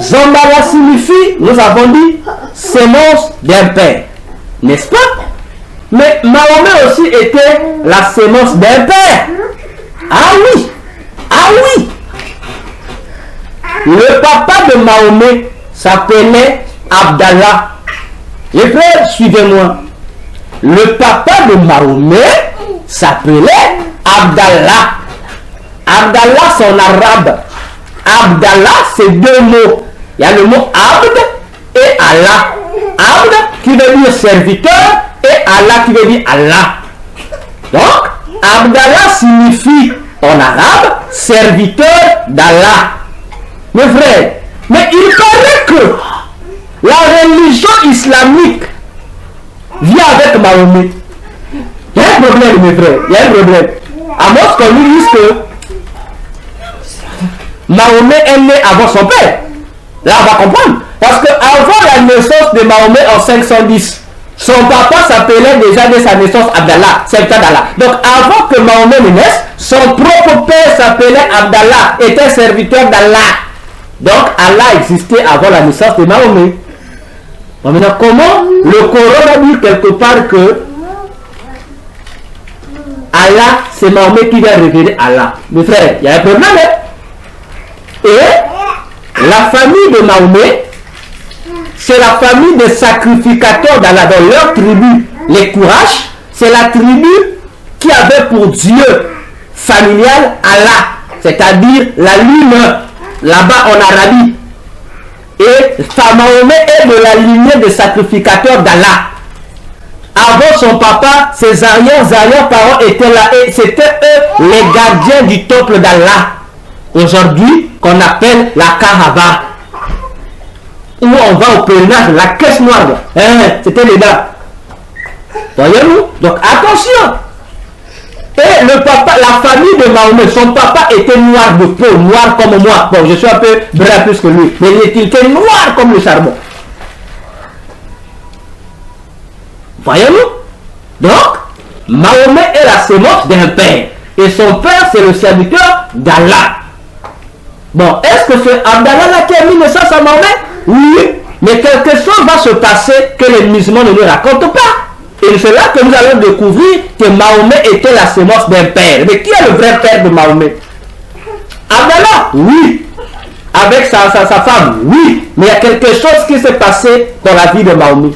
Zambala signifie, nous avons dit, sémence d'un père. N'est-ce pas? Mais Mahomet aussi était la sémence d'un père. Ah oui! Ah oui! Le papa de Mahomet s'appelait Abdallah. Les frères, suivez-moi. Le papa de Mahomet s'appelait Abdallah. Abdallah, c'est en arabe. Abdallah, c'est deux mots. Il y a le mot Abd et Allah. Abd qui veut dire serviteur et Allah qui veut dire Allah. Donc, Abdallah signifie en arabe serviteur d'Allah. Mes frères, mais il paraît que la religion islamique vient avec Mahomet. Il y a un problème, mes frères, il y a un problème. À moins qu'on nous dise que Mahomet est né avant son père. Là, on va comprendre. Parce qu'avant la naissance de Mahomet en 510, son papa s'appelait déjà dès sa naissance Abdallah, serviteur d'Allah. Donc avant que Mahomet ne naisse, son propre père s'appelait Abdallah, était serviteur d'Allah. Donc Allah existait avant la naissance de Mahomet. Bon, maintenant, comment le Coran a dit quelque part que Allah, c'est Mahomet qui vient révéler Allah? Mes frères, il y a un problème. Hein? Et la famille de Mahomet, c'est la famille des sacrificateurs d'Allah. Dans leur tribu, les Kourash, c'est la tribu qui avait pour Dieu familial Allah, c'est-à-dire la lune, là-bas en Arabie. Et Mahomet est de la lignée des sacrificateurs d'Allah. Avant son papa, ses arrière-parents étaient là et c'était eux les gardiens du temple d'Allah. Aujourd'hui, qu'on appelle la Kaaba. Où on va au pèlerinage, la caisse noire. C'était les gars. Voyez-vous? Donc attention. Et le papa, la famille de Mahomet, son papa était noir de peau, noir comme moi. Bon, je suis un peu brun plus que lui, mais il était noir comme le charbon. Voyez-vous? Donc, Mahomet est la sémence d'un père. Et son père, c'est le serviteur d'Allah. Bon, est-ce que c'est Abdallah là qui a mis naissance à Mahomet? Oui, mais quelque chose va se passer que les musulmans ne nous racontent pas. Et c'est là que nous allons découvrir que Mahomet était la sémence d'un père. Mais qui est le vrai père de Mahomet? Abdallah? Oui. Avec sa femme? Oui. Mais il y a quelque chose qui s'est passé dans la vie de Mahomet.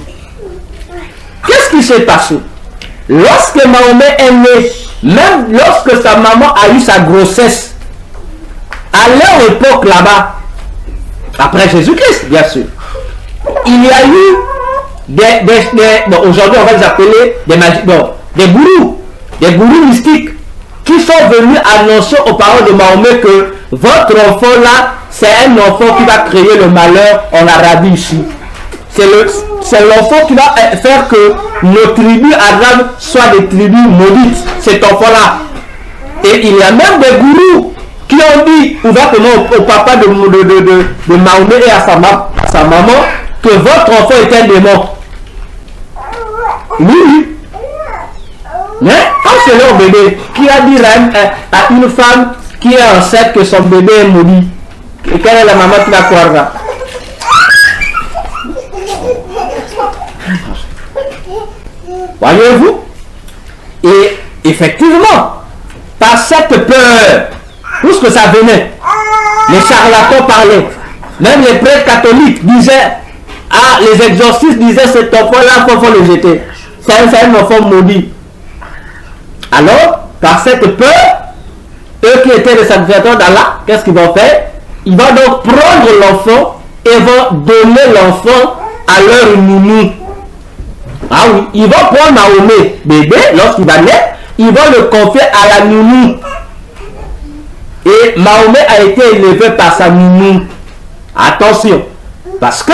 Qu'est-ce qui s'est passé? Lorsque Mahomet est né, même lorsque sa maman a eu sa grossesse, à leur époque là-bas, après Jésus-Christ, bien sûr, il y a eu bon, aujourd'hui on va les appeler des gourous mystiques qui sont venus annoncer aux parents de Mahomet que votre enfant là, c'est un enfant qui va créer le malheur en Arabie ici. C'est l'enfant qui va faire que nos tribus arabes soient des tribus maudites, cet enfant-là. Et il y a même des gourous qui ont dit ouvertement au papa de Mahomet et à sa maman que votre enfant est un démon. Oui. Mais quand c'est leur bébé, qui a dit à une femme qui est enceinte que son bébé est maudit, et quelle est la maman qui la croira? Voyez-vous? Et effectivement, par cette peur, tout ce que ça venait, les charlatans parlaient, même les prêtres catholiques disaient, les exorcistes disaient, cet enfant-là, il faut le jeter. C'est un enfant maudit. Alors, par cette peur, eux qui étaient les sacrificateurs d'Allah, qu'est-ce qu'ils vont faire? Ils vont donc prendre l'enfant et vont donner l'enfant à leur nounou. Ah oui, ils vont prendre Mahomet, bébé, lorsqu'il va naître, ils vont le confier à la nounou. Et Mahomet a été élevé par sa nounou. Attention, parce que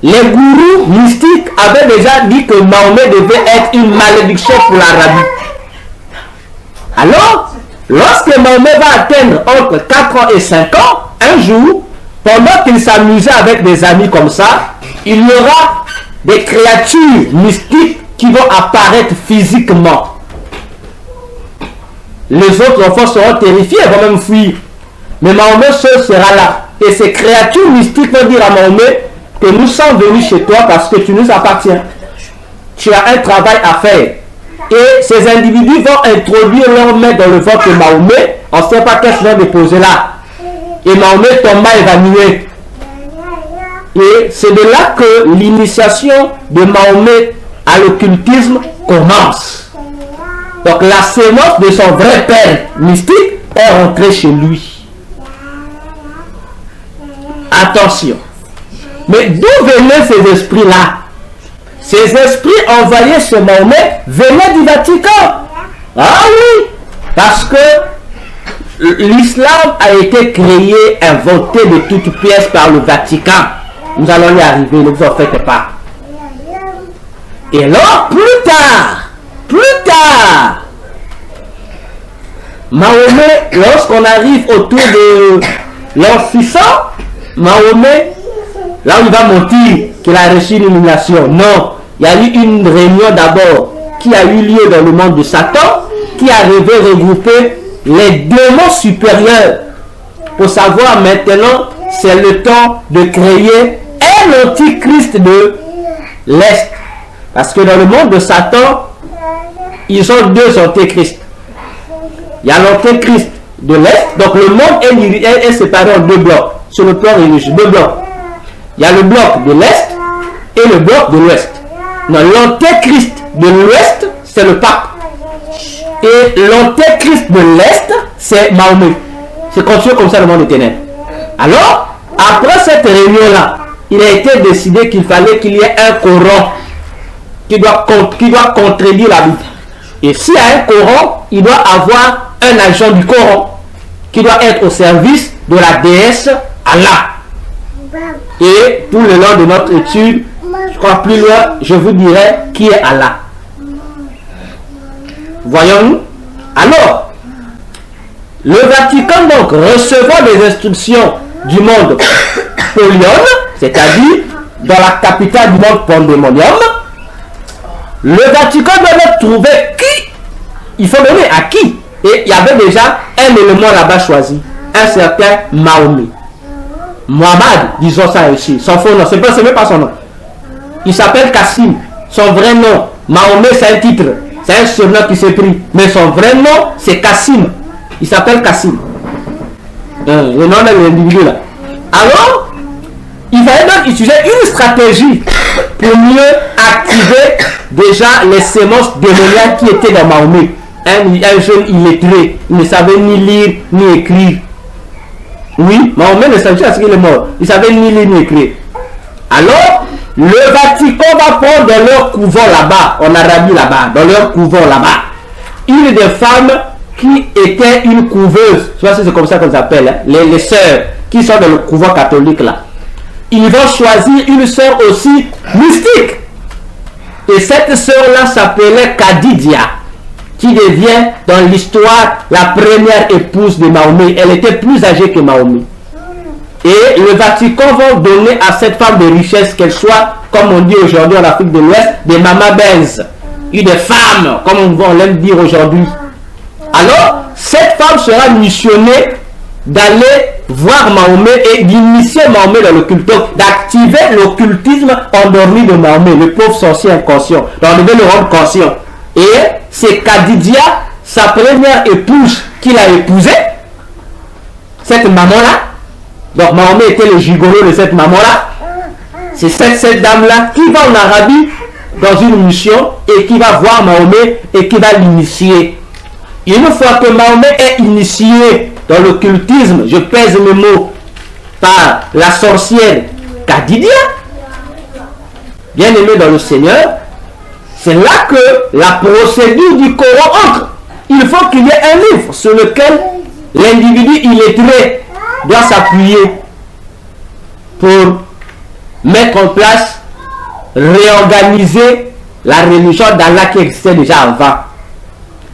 les gourous mystiques avaient déjà dit que Mahomet devait être une malédiction pour l'Arabie. Alors, lorsque Mahomet va atteindre entre 4 ans et 5 ans, un jour, pendant qu'il s'amusait avec des amis comme ça, il y aura des créatures mystiques qui vont apparaître physiquement. Les autres enfants seront terrifiés, vont même fuir. Mais Mahomet seul sera là. Et ces créatures mystiques vont dire à Mahomet que nous sommes venus chez toi parce que tu nous appartiens. Tu as un travail à faire. Et ces individus vont introduire leur main dans le ventre de Mahomet. On ne sait pas qu'est-ce qu'ils vont déposer là. Et Mahomet tomba évanoui. Et c'est de là que l'initiation de Mahomet à l'occultisme commence. Donc la sémence de son vrai père mystique est rentrée chez lui. Attention. Mais d'où venaient ces esprits-là? Ces esprits envoyés chez Mahomet venaient du Vatican. Ah oui, parce que l'islam a été créé, inventé de toutes pièces par le Vatican. Nous allons y arriver, ne vous en faites pas. Et alors, plus tard, Mahomet, lorsqu'on arrive autour de l'an 600, Mahomet, là où il va mentir qu'il a reçu une illumination. Non, il y a eu une réunion d'abord qui a eu lieu dans le monde de Satan, qui arrivait regrouper les démons supérieurs. Pour savoir maintenant, c'est le temps de créer un antichrist de l'Est. Parce que dans le monde de Satan, ils ont deux antichrists. Il y a l'antichrist de l'Est, donc le monde est séparé en deux blocs, sur le plan religieux, deux blocs. Il y a le bloc de l'Est et le bloc de l'Ouest. Non, l'antéchrist de l'Ouest, c'est le pape. Et l'antéchrist de l'Est, c'est Mahomet. C'est construit comme ça le monde des ténèbres. Alors, après cette réunion-là, il a été décidé qu'il fallait qu'il y ait un Coran qui doit contredire la Bible. Et s'il y a un Coran, il doit avoir un agent du Coran qui doit être au service de la déesse Allah. Et tout le long de notre étude, je crois plus loin, je vous dirai qui est Allah. Voyons-nous. Alors, le Vatican, donc, recevant les instructions du monde Polion, c'est-à-dire dans la capitale du monde Pandémonium, le Vatican doit trouver qui il faut donner à qui. Et il y avait déjà un élément là-bas choisi, un certain Mahomet. Mohamed, disons ça ici. Son faux nom, c'est même pas son nom. Il s'appelle Kassim. Son vrai nom, Mahomet, c'est un titre. C'est un surnom qui s'est pris. Mais son vrai nom, c'est Kassim. Il s'appelle Kassim. Le nom de l'individu là. Alors, il fallait donc utiliser une stratégie pour mieux activer déjà les sémences démoniaques qui étaient dans Mahomet. Un jeune illettré, il ne savait ni lire ni écrire. Oui, Mahomet ne savait pas ce qu'il est mort. Il ne savait ni lire ni écrire. Alors, le Vatican va prendre dans leur couvent là-bas, en Arabie là-bas, dans leur couvent là-bas, une des femmes qui était une couveuse. Je sais pas si c'est comme ça qu'on s'appelle, hein, les sœurs qui sont dans le couvent catholique là. Ils vont choisir une sœur aussi mystique. Et cette sœur-là s'appelait Khadija, qui devient dans l'histoire la première épouse de Mahomet. Elle était plus âgée que Mahomet. Et le Vatican va donner à cette femme de richesse qu'elle soit, comme on dit aujourd'hui en Afrique de l'Ouest, des mama benz, une femmes, comme on l'aime dire aujourd'hui. Alors, cette femme sera missionnée d'aller voir Mahomet et d'initier Mahomet dans l'occultisme, d'activer l'occultisme endormi de Mahomet, le pauvre sorcier inconscient. Donc on devait le rendre conscient. Et c'est Khadija, sa première épouse, qu'il a épousée, cette maman-là. Donc Mahomet était le gigolo de cette maman-là. C'est cette dame-là qui va en Arabie dans une mission et qui va voir Mahomet et qui va l'initier. Une fois que Mahomet est initié dans l'occultisme, je pèse mes mots, par la sorcière Khadija, bien aimé dans le Seigneur, c'est là que la procédure du Coran entre. Il faut qu'il y ait un livre sur lequel l'individu illettré doit s'appuyer pour mettre en place, réorganiser la religion d'Allah qui existait déjà avant.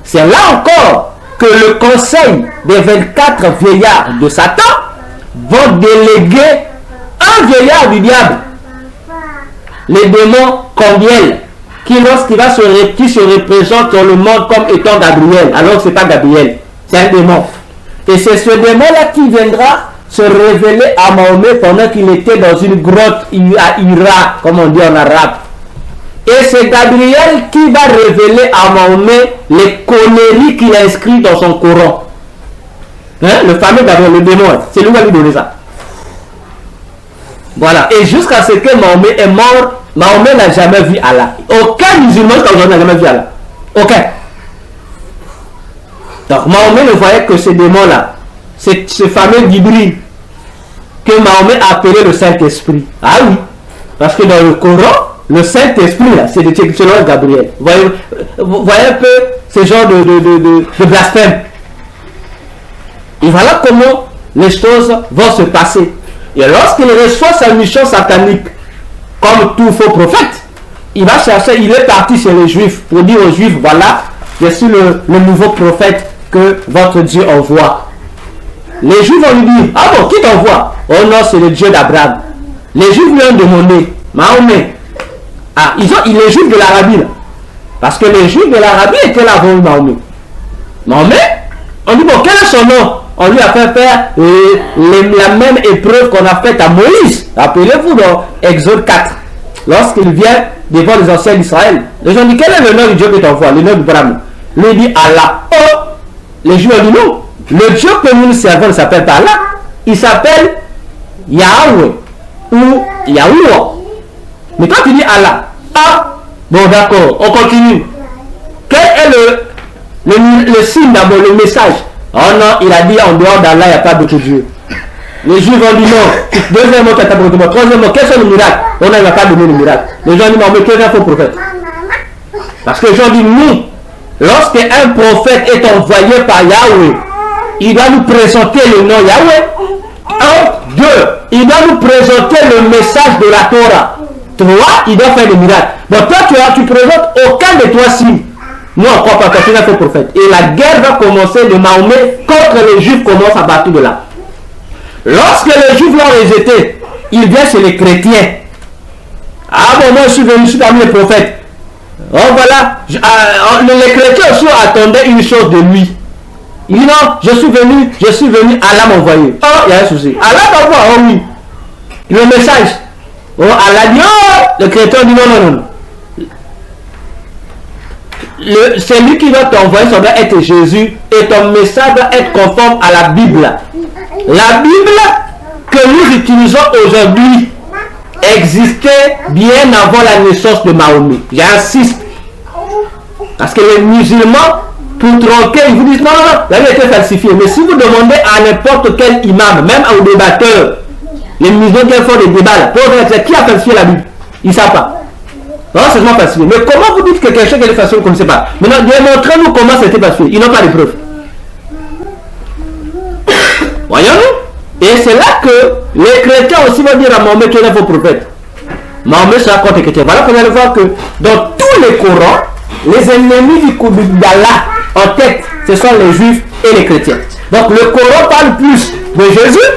C'est là encore que le conseil des 24 vieillards de Satan vont déléguer un vieillard du diable, les démons Combiel, qui lorsqu'il qui se représente dans le monde comme étant Gabriel, alors que ce n'est pas Gabriel, c'est un démon. Et c'est ce démon-là qui viendra se révéler à Mahomet pendant qu'il était dans une grotte à Hira, comme on dit en arabe. Et c'est Gabriel qui va révéler à Mahomet les conneries qu'il a inscrites dans son Coran. Hein? Le fameux Gabriel, le démon, c'est lui qui a lui donné ça. Voilà. Et jusqu'à ce que Mahomet est mort, Mahomet n'a jamais vu Allah. Aucun musulman n'a jamais vu Allah. Aucun. Donc Mahomet ne voyait que ce démon-là. Ce fameux Gibril que Mahomet a appelé le Saint-Esprit. Ah oui. Parce que dans le Coran, le Saint-Esprit, là, c'est selon Gabriel. Vous voyez un peu ce genre de blasphème. Et voilà comment les choses vont se passer. Et lorsqu'il reçoit sa mission satanique, comme tout faux prophète, il va chercher, il est parti chez les Juifs pour dire aux Juifs, voilà, je suis le nouveau prophète que votre Dieu envoie. Les Juifs vont lui dire, ah bon, qui t'envoie? Oh non, c'est le Dieu d'Abraham. Les Juifs lui ont demandé, Mahomet, ah, les Juifs de l'Arabie là. Parce que les Juifs de l'Arabie étaient là avant Mahomet. Mahomet, on dit, bon, quel est son nom? On lui a fait faire la même épreuve qu'on a faite à Moïse. Rappelez-vous dans Exode 4. Lorsqu'il vient devant les anciens d'Israël, les gens disent, quel est le nom du Dieu que tu envoies? Le nom du Brahman. Lui dit Allah. Oh, les Juifs ont dit non. Le Dieu que nous servons ne s'appelle pas Allah. Il s'appelle Yahweh ou Yahuwah. Mais toi tu dis Allah. Ah, bon d'accord, on continue. Quel est le signe d'abord, le message? Oh non, il a dit en dehors d'Allah, il n'y a pas d'autre Dieu. Les Juifs ont dit non. Deuxièmement, troisièmement, quels sont les miracles? On n'a pas donné le miracle. Les gens disent non, mais quel est un faux prophète? Parce que les gens disent nous, lorsqu'un prophète est envoyé par Yahweh, il doit nous présenter le nom Yahweh. 1, 2, il doit nous présenter le message de la Torah. 3, il doit faire des miracles. Bon, toi, tu présentes aucun de toi signes. Nous on croit pas qu'il a fait prophète. Et la guerre va commencer de Mahomet contre les Juifs commence à partir de là. Lorsque les Juifs l'ont rejeté, il vient chez les chrétiens. Ah bon, moi je suis parmi les prophètes. Oh voilà, les chrétiens aussi attendaient une chose de lui. Il dit non, je suis venu, Allah m'a envoyé. Oh, il y a un souci. Allah va voir, oh oui. Le message. Oh, Allah dit, oh, le chrétien dit non. C'est lui qui doit t'envoyer, ça doit être Jésus. Et ton message doit être conforme à la Bible. La Bible que nous utilisons aujourd'hui existait bien avant la naissance de Mahomet. J'insiste. Parce que les musulmans, pour tronquer, ils vous disent non, la Bible a été falsifiée. Mais si vous demandez à n'importe quel imam, même aux débatteurs, les musulmans qui font des débats là, pour dire qui a falsifié la Bible, ils ne savent pas. Non, c'est vraiment falsifié. Mais comment vous dites que quelque chose qui est falsifié, vous ne connaissez pas? Maintenant, démontrez-nous comment c'était falsifié. Ils n'ont pas de preuves. Voyons-nous? Et c'est là que les chrétiens aussi vont dire à Mahomet qu'il est un faux prophète. Mahomet sera contre les chrétiens. Voilà qu'on allait voir que dans tous les Corans, les ennemis du coup d'Allah en tête, ce sont les juifs et les chrétiens. Donc le Coran parle plus de Jésus,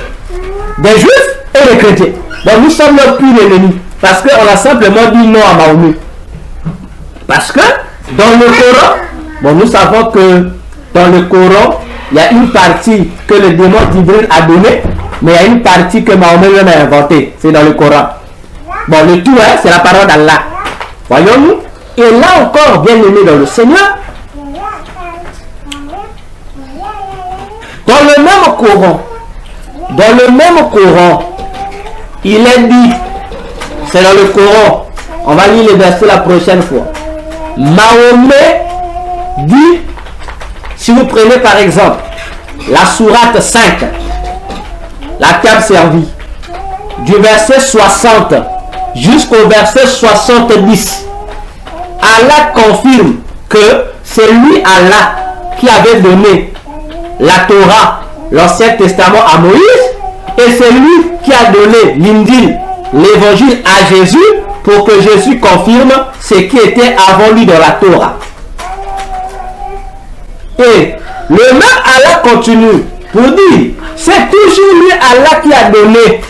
des juifs et des chrétiens. Donc nous sommes notre plus ennemis. Parce qu'on a simplement dit non à Mahomet. Parce que dans le Coran, bon, nous savons que dans le Coran, il y a une partie que le démon Jibril a donnée, mais il y a une partie que Mahomet lui a inventée. C'est dans le Coran. Bon, le tout, hein, c'est la parole d'Allah. Voyons-nous? Et là encore, bien aimé dans le Seigneur, dans le même Coran, il est dit, c'est dans le Coran, on va lire les versets la prochaine fois. Mahomet dit, si vous prenez par exemple la sourate 5, la table servie, du verset 60 jusqu'au verset 70, Allah confirme que c'est lui, Allah, qui avait donné la Torah, l'Ancien Testament à Moïse, et c'est lui qui a donné l'Injil, l'évangile à Jésus, pour que Jésus confirme ce qui était avant lui dans la Torah. Et le même Allah continue pour dire, c'est toujours lui, Allah, qui a donné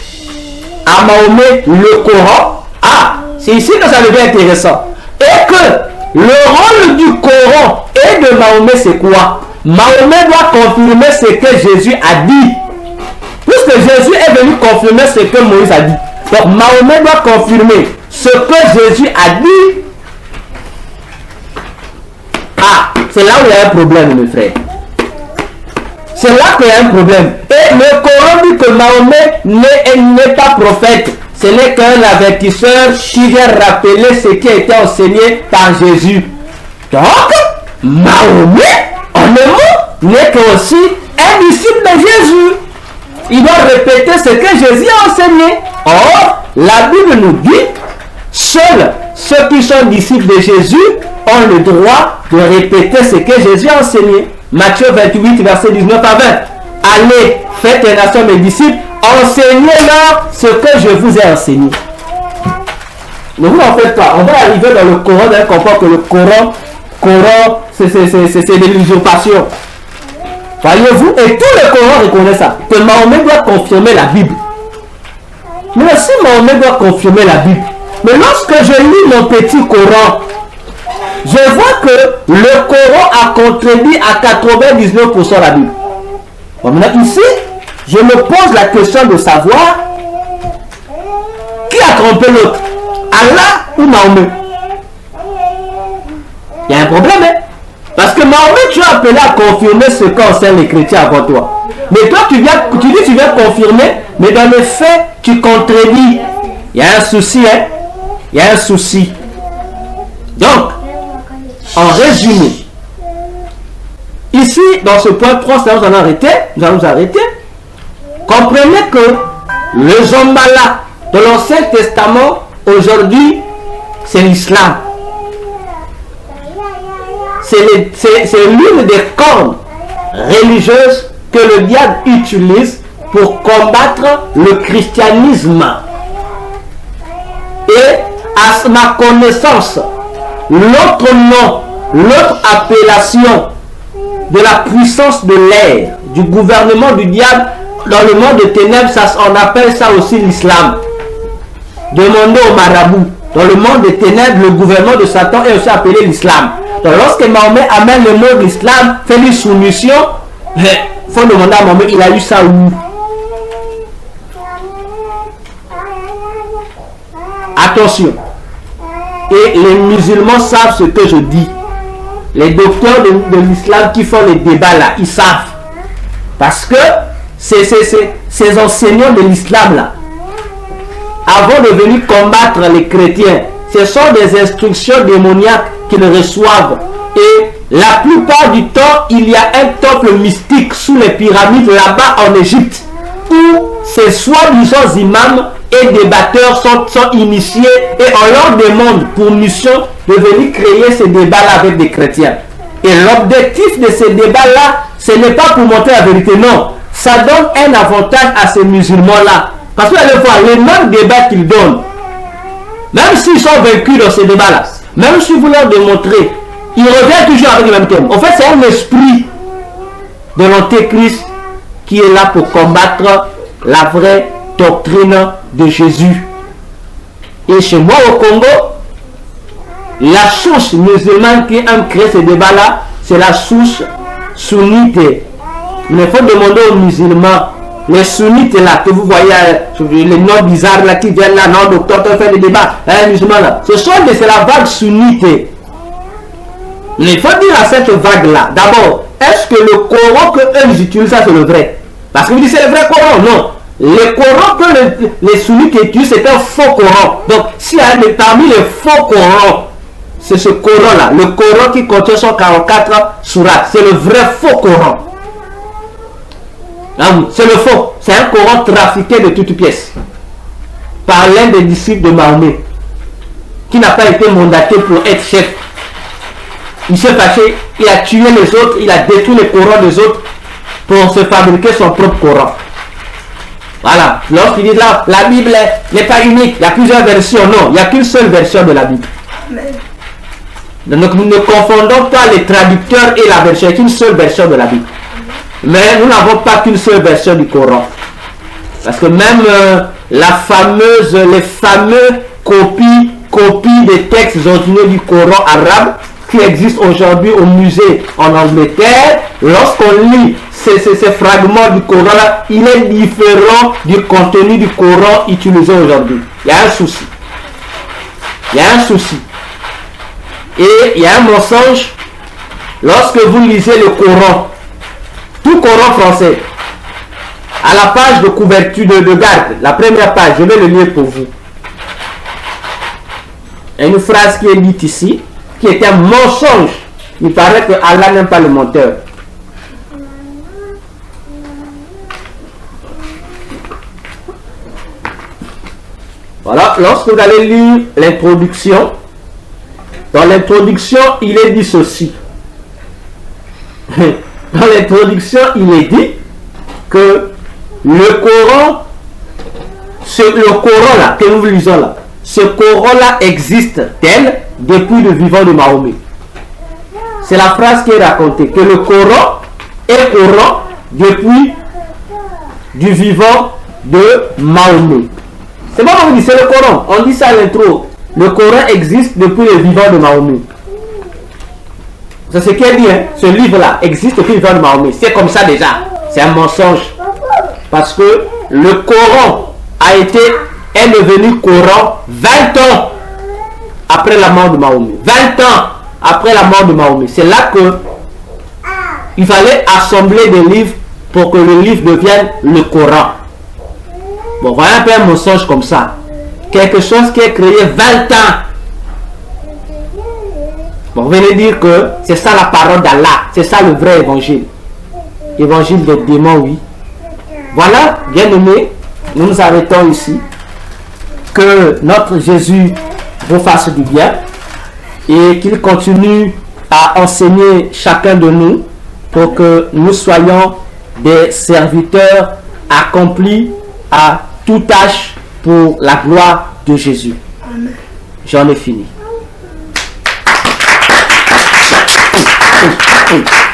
à Mahomet le Coran. Ah, c'est ici que ça devient intéressant. Et que le rôle du Coran et de Mahomet, c'est quoi? Mahomet doit confirmer ce que Jésus a dit. Puisque Jésus est venu confirmer ce que Moïse a dit. Donc Mahomet doit confirmer ce que Jésus a dit. Ah, c'est là où il y a un problème, mes frères. C'est là qu'il y a un problème. Et le Coran dit que Mahomet n'est pas prophète. Ce n'est qu'un avertisseur qui vient rappeler ce qui a été enseigné par Jésus. Donc, Mahomet, en un mot, n'est qu'aussi un disciple de Jésus. Il doit répéter ce que Jésus a enseigné. Or, la Bible nous dit, seuls ceux qui sont disciples de Jésus ont le droit de répéter ce que Jésus a enseigné. Matthieu 28, verset 19 à 20. Allez, faites les nations mes disciples, enseignez-leur ce que je vous ai enseigné. Ne vous en faites pas. On va arriver dans le Coran, on comprend que le Coran, c'est de l'usurpation. Voyez-vous, et tout le Coran reconnaît ça, que Mahomet doit confirmer la Bible. Mais si Mahomet doit confirmer la Bible, mais lorsque je lis mon petit Coran, je vois que le Coran a contredit à 99% la Bible. Bon, maintenant ici, je me pose la question de savoir qui a trompé l'autre, Allah ou Mahomet. Il y a un problème, hein? Parce que Mahomet, tu as appelé à confirmer ce qu'enseignent les chrétiens avant toi. Mais toi, tu dis tu viens confirmer, mais dans les faits, tu contredis. Il y a un souci, hein? Il y a un souci. Donc, en résumé, ici, dans ce point 3, nous allons nous arrêter. Comprenez que le Zombala de l'Ancien Testament, aujourd'hui, c'est l'islam. C'est l'une des cornes religieuses que le diable utilise pour combattre le christianisme. Et à ma connaissance, l'autre nom L'autre appellation de la puissance de l'air, du gouvernement du diable dans le monde des ténèbres, on appelle ça aussi l'islam. Demandez au marabout. Dans le monde des ténèbres, le gouvernement de Satan est aussi appelé l'islam. Donc lorsque Mahomet amène le mot de l'islam, fait une soumission, il faut demander à Mahomet, il a eu ça où? Attention. Et les musulmans savent ce que je dis. Les docteurs de l'islam qui font les débats là, ils savent. Parce que ces enseignants de l'islam là, avant de venir combattre les chrétiens, ce sont des instructions démoniaques qu'ils reçoivent. Et la plupart du temps, il y a un temple mystique sous les pyramides là-bas en Égypte, où ces soi-disant imams et débatteurs sont initiés et on leur demande pour mission de venir créer ces débats-là avec des chrétiens. Et l'objectif de ces débats-là, ce n'est pas pour montrer la vérité, non. Ça donne un avantage à ces musulmans-là. Parce que vous allez voir, les mêmes débats qu'ils donnent, même s'ils sont vaincus dans ces débats-là, même si vous leur démontrez, ils reviennent toujours avec le même thème. En fait, c'est un esprit de l'antéchrist qui est là pour combattre la vraie doctrine de Jésus. Et chez moi au Congo, la source musulmane qui aime créer ce débat-là, c'est la source sunnite. Mais il faut demander aux musulmans, les sunnites là, que vous voyez, les noms bizarres là qui viennent là, non, docteur, on fait des débats, les musulmans là, c'est la vague sunnite. Mais il faut dire à cette vague-là, d'abord, est-ce que le Coran que eux utilisent, ça c'est le vrai? Parce que vous dites c'est le vrai Coran, non. Le Coran que les sunnites utilisent, c'est un faux Coran. Donc, s'il y a parmi les faux Corans, c'est ce Coran-là, le Coran qui contient 144 sourates, c'est le vrai faux Coran. C'est le faux, c'est un Coran trafiqué de toutes pièces par l'un des disciples de Mahomet, qui n'a pas été mandaté pour être chef. Il s'est fâché, il a tué les autres, il a détruit les Corans des autres pour se fabriquer son propre Coran. Voilà, lorsqu'il dit là, la Bible n'est pas unique, il y a plusieurs versions. Non, il n'y a qu'une seule version de la Bible. Donc nous ne confondons pas les traducteurs et la version, il n'y a qu'une seule version de la Bible. Mais nous n'avons pas qu'une seule version du Coran. Parce que même les fameux copies des textes originaux du Coran arabe qui existent aujourd'hui au musée en Angleterre, lorsqu'on lit ces fragments du Coran là, il est différent du contenu du Coran utilisé aujourd'hui. Il y a un souci. Il y a un souci. Et il y a un mensonge. Lorsque vous lisez le Coran, tout Coran français, à la page de couverture de garde, la première page, je vais le lire pour vous. Il y a une phrase qui est dite ici, qui est un mensonge. Il paraît que Allah n'aime pas le menteur. Voilà, lorsque vous allez lire l'introduction, dans l'introduction, il est dit ceci. Dans l'introduction, il est dit que le Coran là, que nous lisons là, ce Coran là existe tel depuis le vivant de Mahomet. C'est la phrase qui est racontée, que le Coran est Coran depuis du vivant de Mahomet. C'est pas qu'on dit, c'est le Coran. On dit ça à l'intro. Le Coran existe depuis le vivant de Mahomet. C'est ce qui est dit, hein. Ce livre-là existe depuis le vivant de Mahomet. C'est comme ça déjà. C'est un mensonge. Parce que le Coran est devenu Coran 20 ans après la mort de Mahomet. 20 ans après la mort de Mahomet. C'est là que il fallait assembler des livres pour que le livre devienne le Coran. Bon, voilà un peu un mensonge comme ça. Quelque chose qui est créé 20 ans. Bon, vous venez dire que c'est ça la parole d'Allah. C'est ça le vrai évangile. Évangile des démons, oui. Voilà, bien aimé, nous nous arrêtons ici. Que notre Jésus vous fasse du bien et qu'il continue à enseigner chacun de nous pour que nous soyons des serviteurs accomplis à toute tâche pour la gloire de Jésus. J'en ai fini. Saint-Esprit.